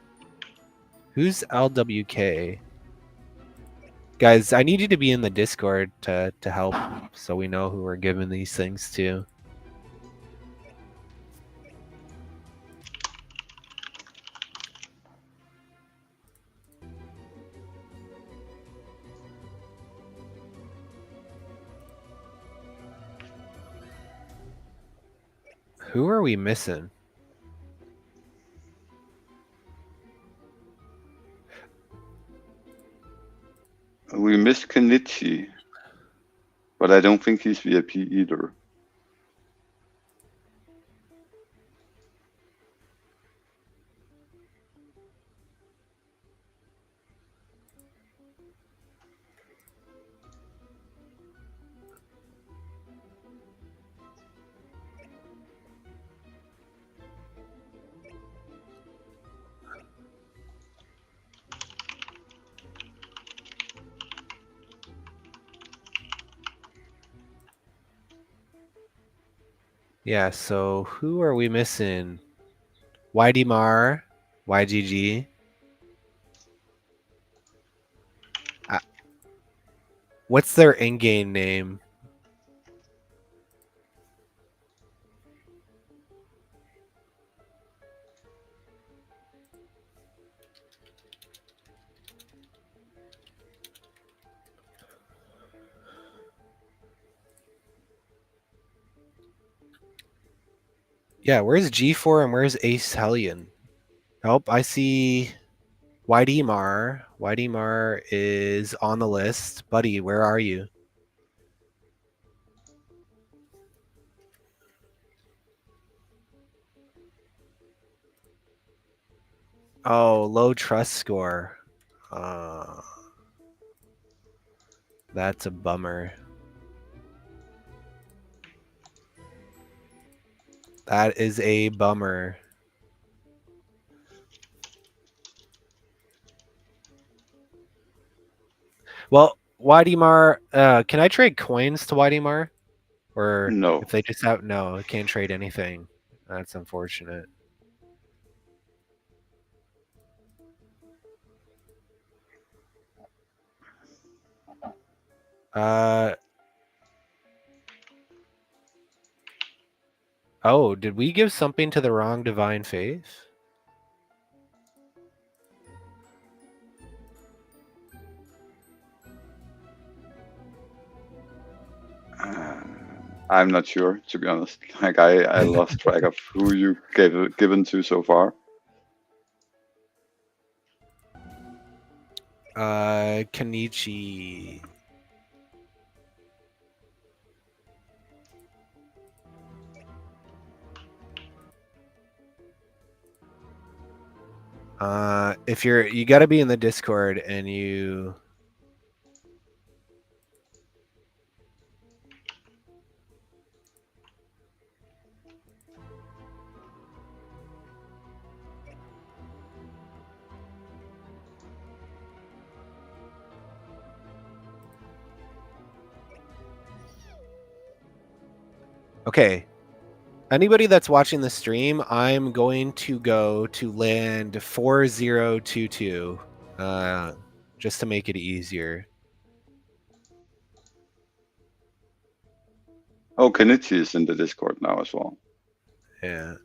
Who's LWK? Guys, I need you to be in the Discord to help so we know who we're giving these things to. Who are we missing? We missed Kenichi, but I don't think he's VIP either. Yeah, so who are we missing? YDMar, YGG. What's their in-game name? Yeah, where's G4 and where's Ace Hellion? Nope, I see YDMar. YDMar is on the list. Buddy, where are you? Oh, low trust score. That's a bummer. That is a bummer. Well, YDMar, can I trade coins to YDMar? Or No. if they just have no, I can't trade anything. That's unfortunate. Oh, did we give something to the wrong divine faith? I'm not sure, to be honest. Like I lost track of who you given to so far. Kenichi. If you got to be in the Discord and you. Okay. Anybody that's watching the stream, I'm going to go to land 4022, just to make it easier. Oh, Kenichi is in the Discord now as well. Yeah.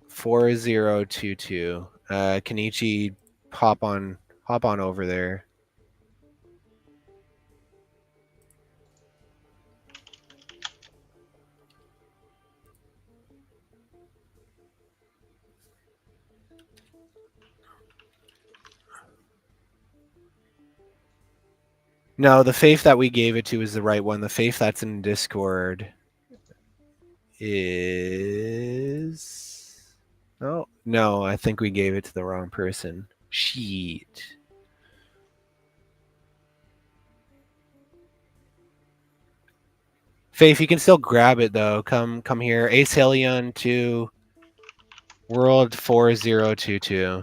$4022. Kenichi, hop on over there. No, the faith that we gave it to is the right one. The faith that's in Discord is... Oh, no, I think we gave it to the wrong person. Sheet. Faith, you can still grab it though. Come here. Ace Helion to World 4022.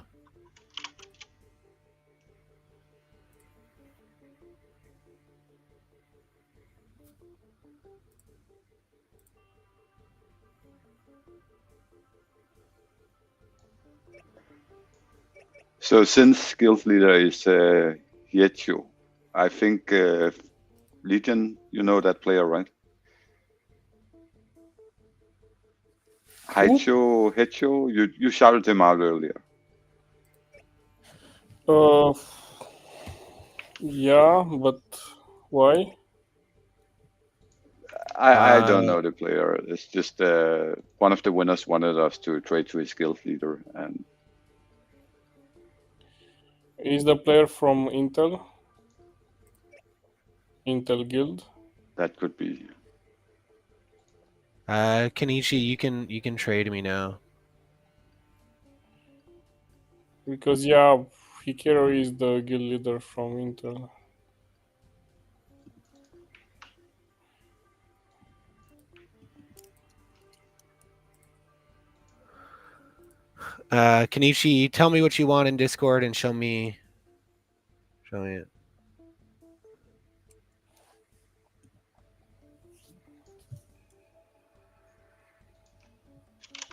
So since guild leader is Hiecho, I think Legion, you know that player, right? Who? Hecho, you shouted him out earlier. Uh, yeah, but why? I Uh, don't know the player. It's just one of the winners wanted us to trade to his guild leader, and Is the player from Intel Guild? that could be. Kenichi, you can trade me now. Because yeah, Hikaru is the guild leader from Intel. Kenichi, tell me what you want in Discord and show me it.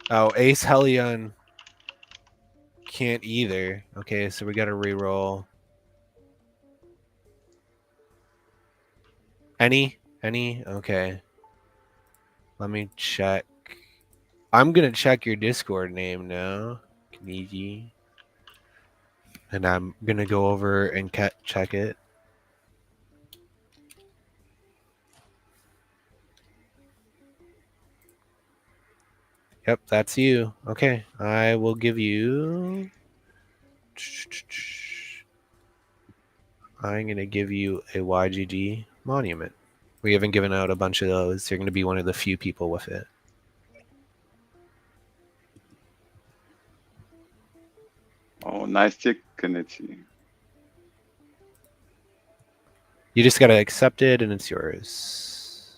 Oh, Ace Helion can't either. Okay, so we got to re-roll. Any? Okay. Let me check. I'm gonna check your Discord name now, Kenichi, and I'm gonna go over and check it. Yep, that's you. Okay, I will give you. I'm gonna give you a YGG monument. We haven't given out a bunch of those. You're gonna be one of the few people with it. Oh, nice chick, Kenichi. You just gotta accept it, and it's yours.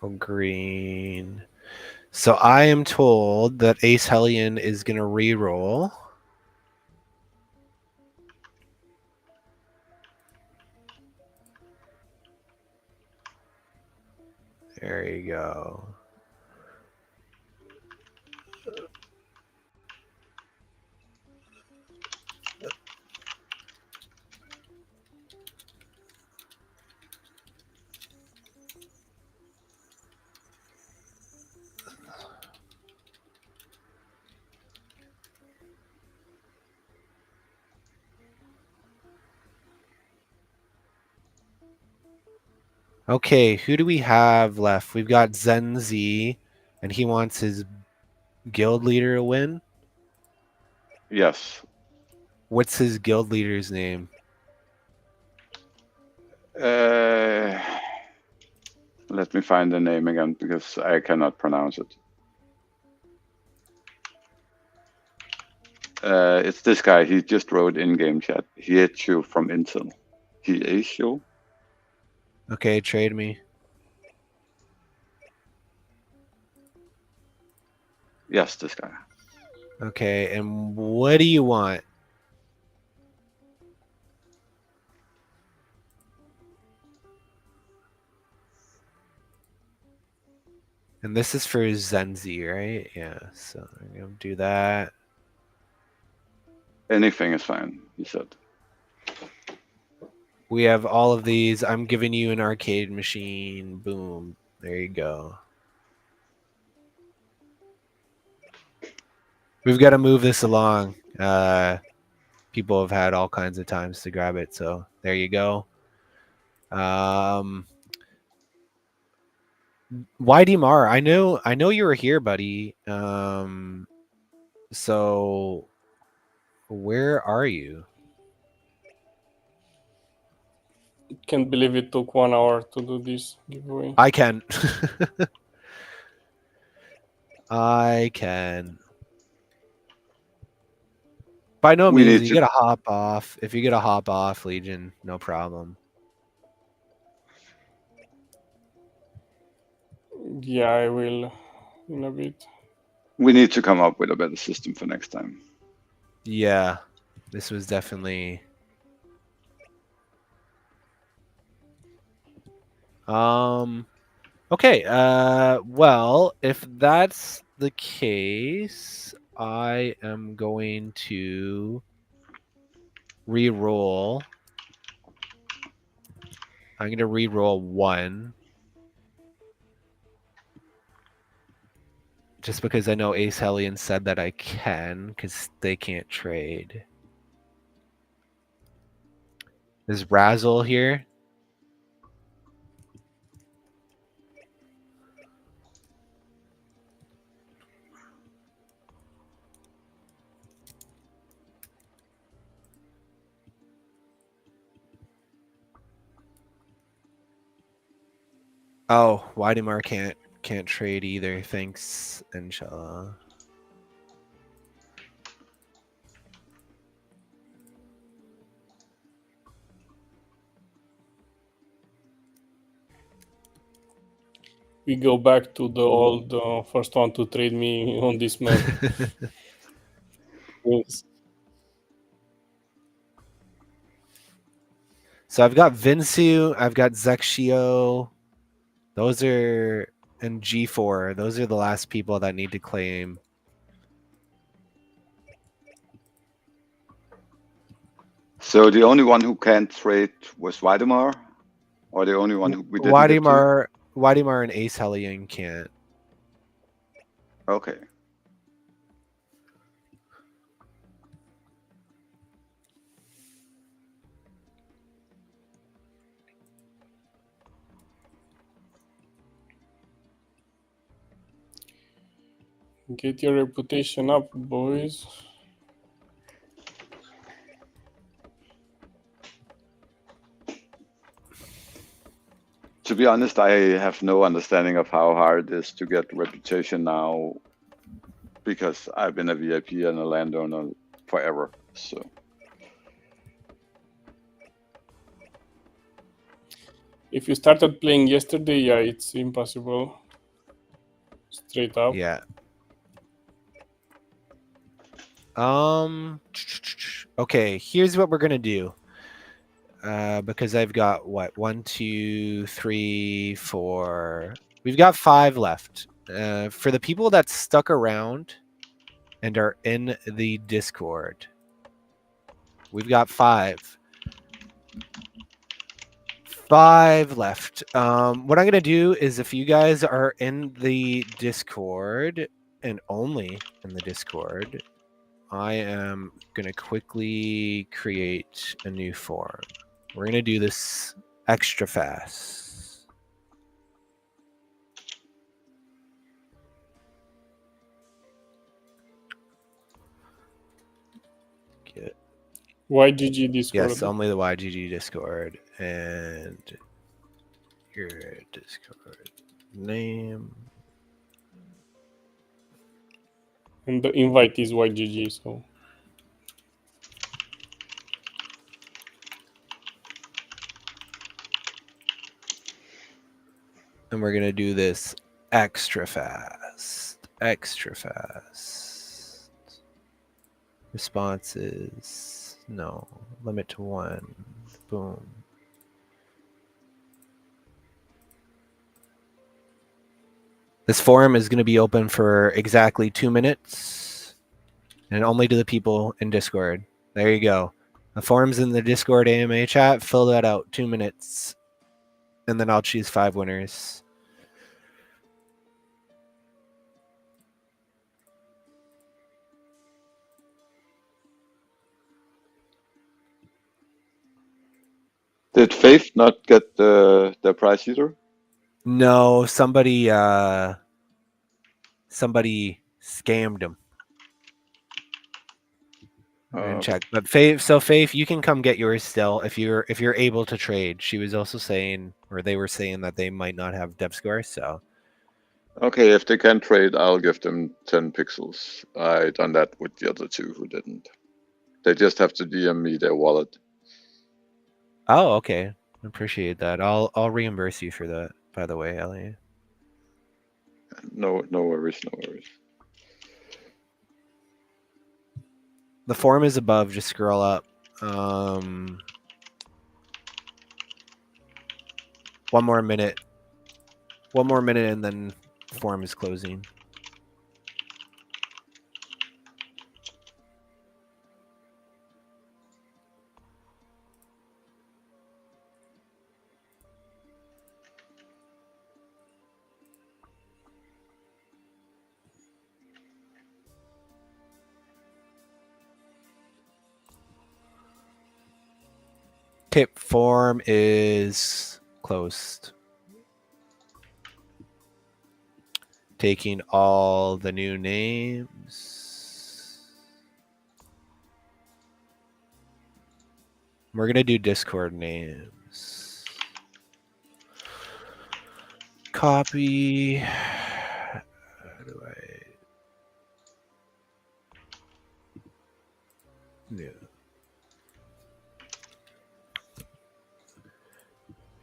Oh, green. So I am told that Ace Hellion is gonna re-roll. There you go. Okay, who do we have left? We've got Zenzi, and he wants his guild leader to win. Yes. What's his guild leader's name? Uh, let me find the name again because I cannot pronounce it. It's this guy. He just wrote in-game chat. Hiecho from Intel. Hiecho? Okay, trade me. Yes, this guy. Okay, and what do you want? And this is for Zenzi, right? Yeah, so I'm going to do that. Anything is fine, he said. We have all of these. I'm giving you an arcade machine. Boom. There you go. We've got to move this along. People have had all kinds of times to grab it, so there you go. YD Mar, I know you were here, buddy. So where are you? Can't believe it took 1 hour to do this giveaway. I can. I can. By no We means, need you to. gotta hop off. If you gotta hop off, Legion, no problem. Yeah, I will in a bit. We need to come up with a better system for next time. Yeah, this was definitely. Okay. Well, if that's the case, I am going to re-roll. I'm going to re-roll 1. Just because I know Ace Hellion said that I can, because they can't trade. Is Razzle here? Oh, Weidemar can't trade either. Thanks, inshallah. We go back to the old first one to trade me on this map. Yes. So I've got Vinsu, I've got Zexio. Those are and G4. Those are the last people that need to claim. So the only one who can't trade was Weidemar, or the only one who we didn't give to? Weidemar and Ace Hellion can't. Okay. Get your reputation up, boys. To be honest, I have no understanding of how hard it is to get reputation now, because I've been a VIP and a landowner forever. So If you started playing yesterday, yeah, it's impossible. Straight up. Yeah. Okay, here's what we're gonna do. Because I've got what 1, 2, 3, 4. We've got 5 left. For the people that stuck around and are in the Discord, we've got 5. 5 left. What I'm gonna do is, if you guys are in the Discord and only in the Discord, I am gonna quickly create a new forum. We're gonna do this extra fast. Get, YGG Discord. yes, only the YGG Discord and your Discord name. And the invite is YGG, so. And we're gonna do this extra fast. Extra fast. Responses. No. Limit to 1. Boom. This forum is going to be open for exactly 2 minutes and only to the people in Discord. There you go. The forum's in the Discord AMA chat. Fill that out. 2 minutes. And then I'll choose 5 winners. did Faith not get the prize either? No, somebody scammed him. And check. But Faith, you can come get yours still if you're able to trade. She was also saying, or they were saying, that they might not have dev score, so Okay, if they can trade, I'll give them 10 pixels. I done that with the other 2 who didn't. They just have to DM me their wallet. oh, okay. Appreciate that. I'll reimburse you for that, by the way, Ellie. No, no worries, no worries. The form is above. Just scroll up. One more minute. One more minute, and then form is closing. Okay, form is closed. Taking all the new names. We're going to do Discord names. Copy. How do I... New.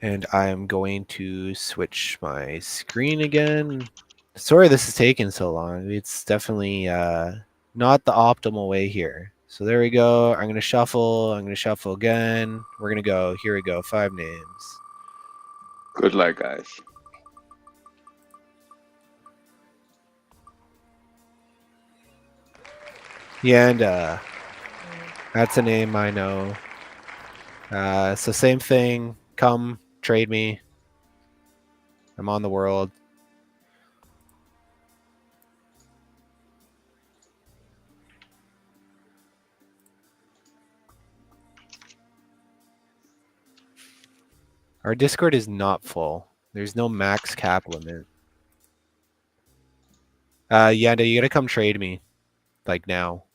And I'm going to switch my screen again. Sorry this is taking so long. It's definitely not the optimal way here. So there we go. I'm going to shuffle. I'm going to shuffle again. We're going to go. Here we go. 5 names. Good luck, guys. Yeah, and that's a name I know. So same thing. Come, trade me. I'm on the world. Our Discord is not full. There's no max cap limit. Yanda, you gotta come trade me. Like now.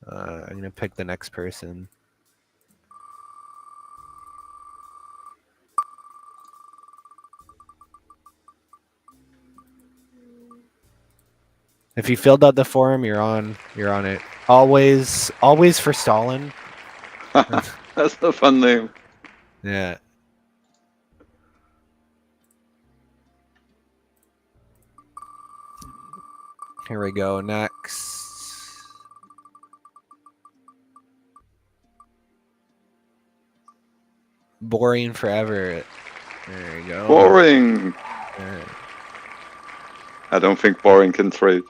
I'm gonna pick the next person. If you filled out the form, you're on it. Always for Stalin. That's a fun name. Yeah. Here we go. Next. Boring forever. There you go. Boring. Yeah. I don't think boring can trade.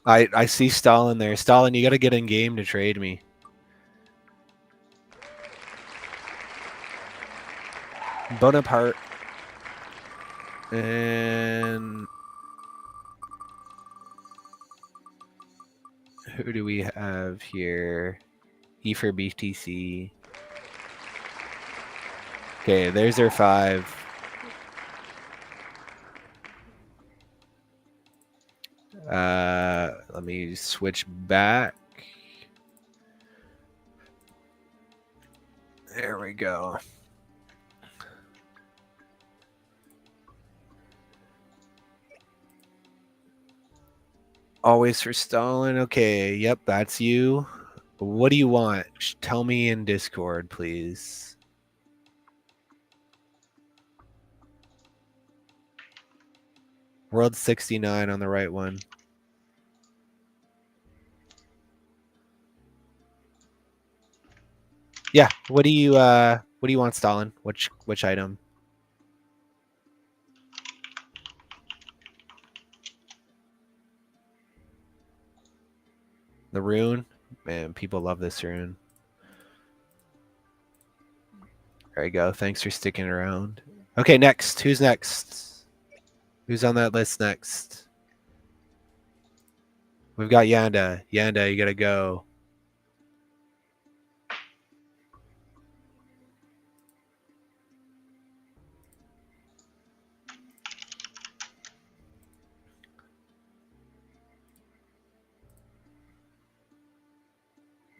I see Stalin there. Stalin, you gotta get in game to trade me. Bonaparte. And who do we have here? E for BTC. Okay, there's our 5. Let me switch back. There we go. Always for Stalin. Okay, yep, that's you. What do you want? Tell me in Discord, please. World 69 on the right one. Yeah, what do you want, Stalin? Which item? The rune? Man, people love this rune. There you go. Thanks for sticking around. Okay, next. Who's next? Who's on that list next? We've got Yanda. Yanda, you gotta go.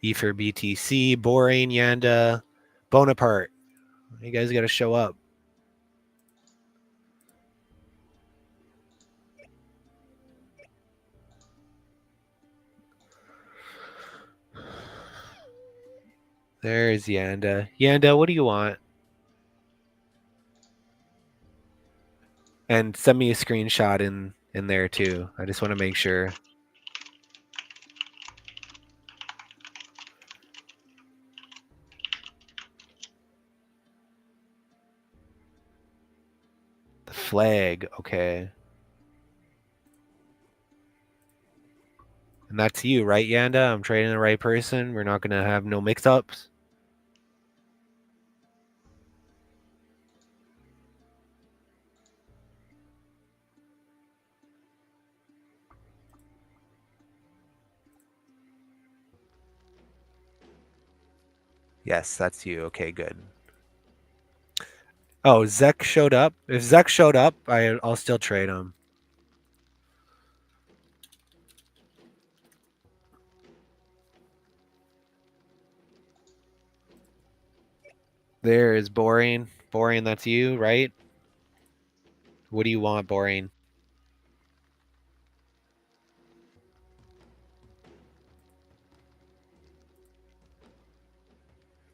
E for BTC, boring, Yanda, Bonaparte. You guys gotta show up. There's Yanda. Yanda, what do you want? And send me a screenshot in in there too. I just want to make sure. The flag, okay. And that's you, right, Yanda? I'm trading the right person. We're not gonna have no mix-ups. Yes, that's you. Okay, good. Oh, Zek showed up. If Zek showed up, I'll still trade him. There is Boring. Boring, that's you, right? What do you want, Boring?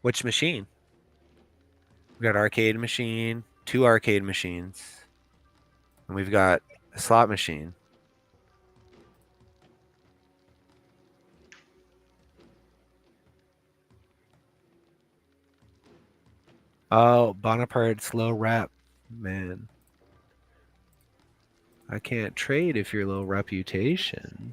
Which machine? We got arcade machine, 2 arcade machines. And we've got a slot machine. Oh, Bonaparte's low rep. Man. I can't trade if you're low reputation.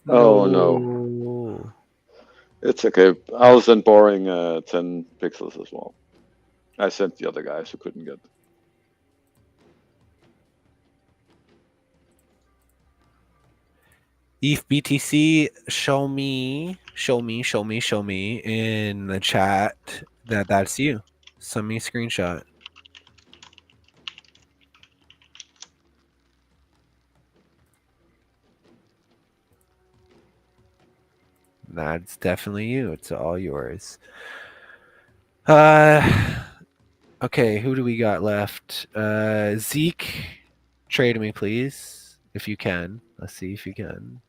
Oh no, No. it's okay. I'll send Boring 10 pixels as well. I sent the other guys who couldn't get. ETH BTC, show me in the chat that that's you. Send me a screenshot. That's definitely you. It's all yours. Okay, who do we got left? Zeke, trade me, please, if you can. Let's see if you can.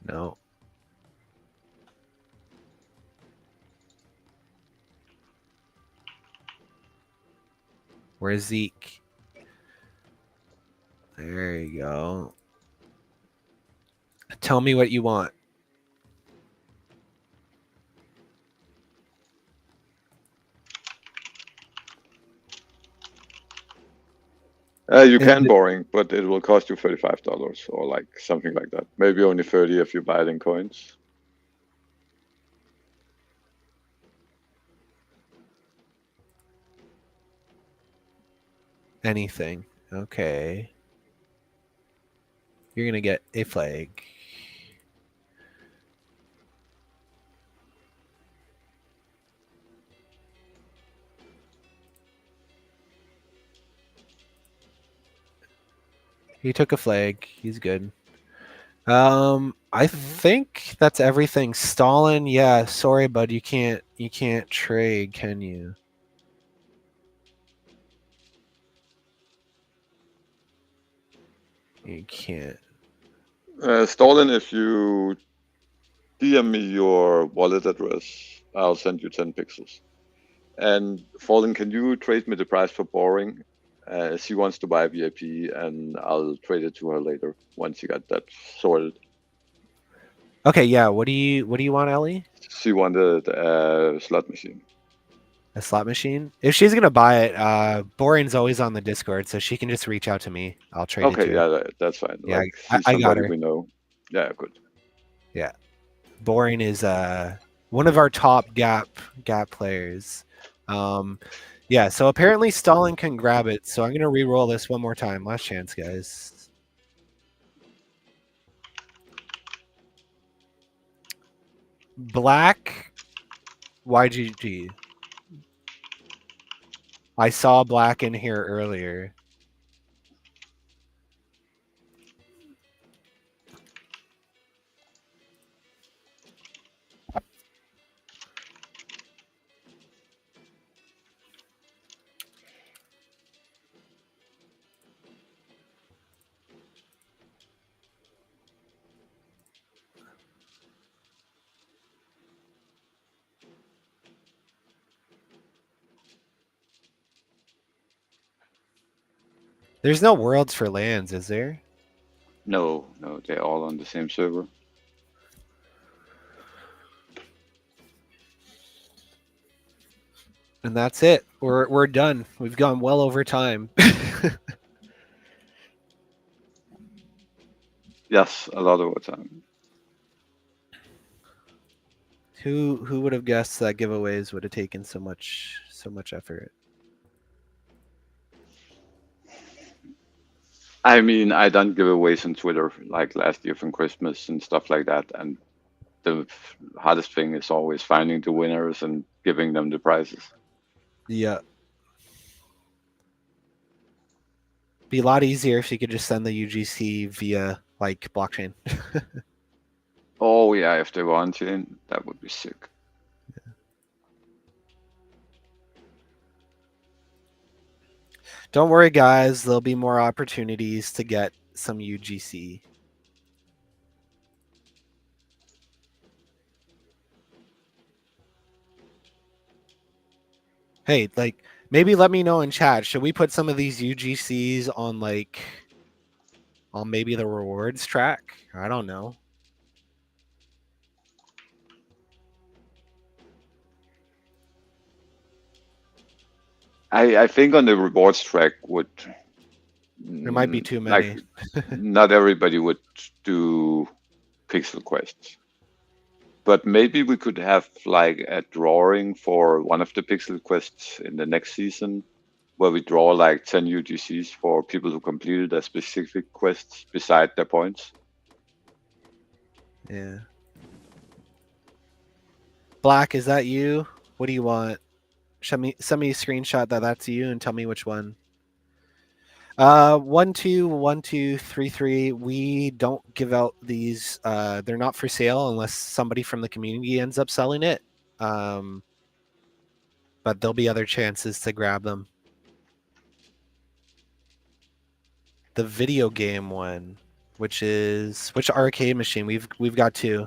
No. Where's Zeke? There you go. Tell me what you want. You And can Boring, but it will cost you $35 or like something like that. Maybe only 30 if you buy it in coins. anything. Okay. You're gonna get a flag. He took a flag. He's good. I think that's everything. Stalin, yeah, sorry, bud, you can't trade, can you? You can't. Stalin, if you DM me your wallet address, I'll send you 10 pixels. And Fallen, can you trade me the price for Boring? She wants to buy VIP, and I'll trade it to her later once you got that sorted. Okay, yeah. What do you want, Ellie? She wanted a slot machine. A slot machine? If she's gonna buy it, Boring's always on the Discord, so she can just reach out to me. I'll trade it to Okay, her. yeah, that's fine. Yeah, Like, I she's got somebody her. we know. Yeah, good. Yeah. Boring is one of our top gap players. Yeah, so apparently Stalin can grab it, so I'm gonna re-roll this one more time. Last chance, guys. Black YGG. I saw black in here earlier. There's no worlds for lands, is there? No, no, they're all on the same server. And that's it. We're done. We've gone well over time. Yes, a lot of time. Who would have guessed that giveaways would have taken so much effort? I mean, I done giveaways on Twitter like last year from Christmas and stuff like that, and the hardest thing is always finding the winners and giving them the prizes. Yeah. Be a lot easier if you could just send the UGC via like blockchain. Oh yeah, if they were on chain, that would be sick. Don't worry, guys. There'll be more opportunities to get some UGC. Hey, like maybe let me know in chat. Should we put some of these UGCs on like on maybe the rewards track? I don't know. I think on the rewards track would There might be too like many. not everybody would do pixel quests. But maybe we could have like a drawing for one of the pixel quests in the next season where we draw like 10 UGCs for people who completed a specific quest beside their points. Yeah. Black, is that you? What do you want? Send me a screenshot that's you and tell me which one. 121233. We don't give out these. They're not for sale unless somebody from the community ends up selling it. But there'll be other chances to grab them. The video game one, which arcade machine? We've got two.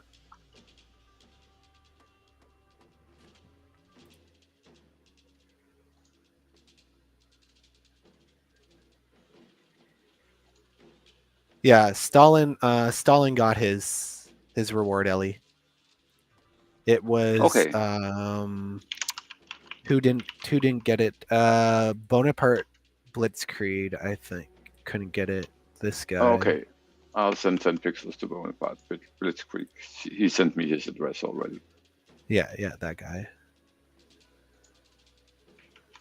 Yeah, Stalin got his reward, Ellie. It was Okay. who didn't get it? Bonaparte Blitzkrieg, I think. Couldn't get it. This guy. Okay. I'll send 10 pixels to Bonaparte with Blitzkrieg. He sent me his address already. Yeah, that guy.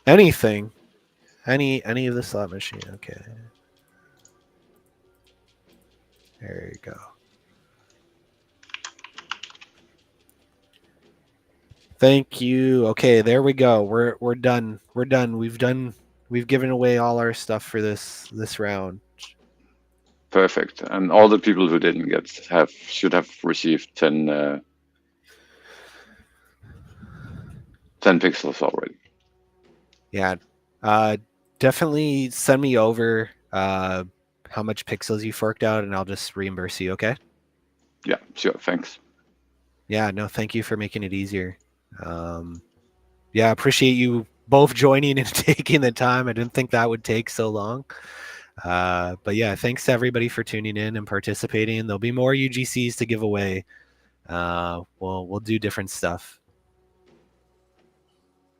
Anything. Any of the slot machine. Okay. There you go. Thank you. Okay, there we go. We're done. We're done. We've given away all our stuff for this round. Perfect. And all the people who didn't get should have received 10 pixels already. Yeah. Definitely send me over how much pixels you forked out and I'll just reimburse you, okay? Yeah, sure. Thanks. Yeah, no, thank you for making it easier. Yeah, appreciate you both joining and taking the time. I didn't think that would take so long. But yeah, thanks to everybody for tuning in and participating. There'll be more UGCs to give away. We'll do different stuff.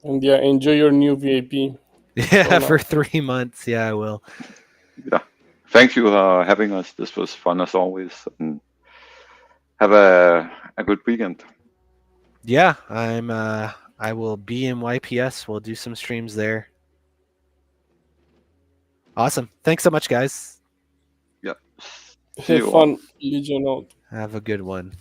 And yeah, enjoy your new VIP. Yeah, for 3 months. Yeah, I will. Yeah. Thank you for having us. This was fun as always. And have a good weekend. Yeah, I will be in YPS. We'll do some streams there. Awesome. Thanks so much, guys. Yeah. Have fun, Legion out. Have a good one.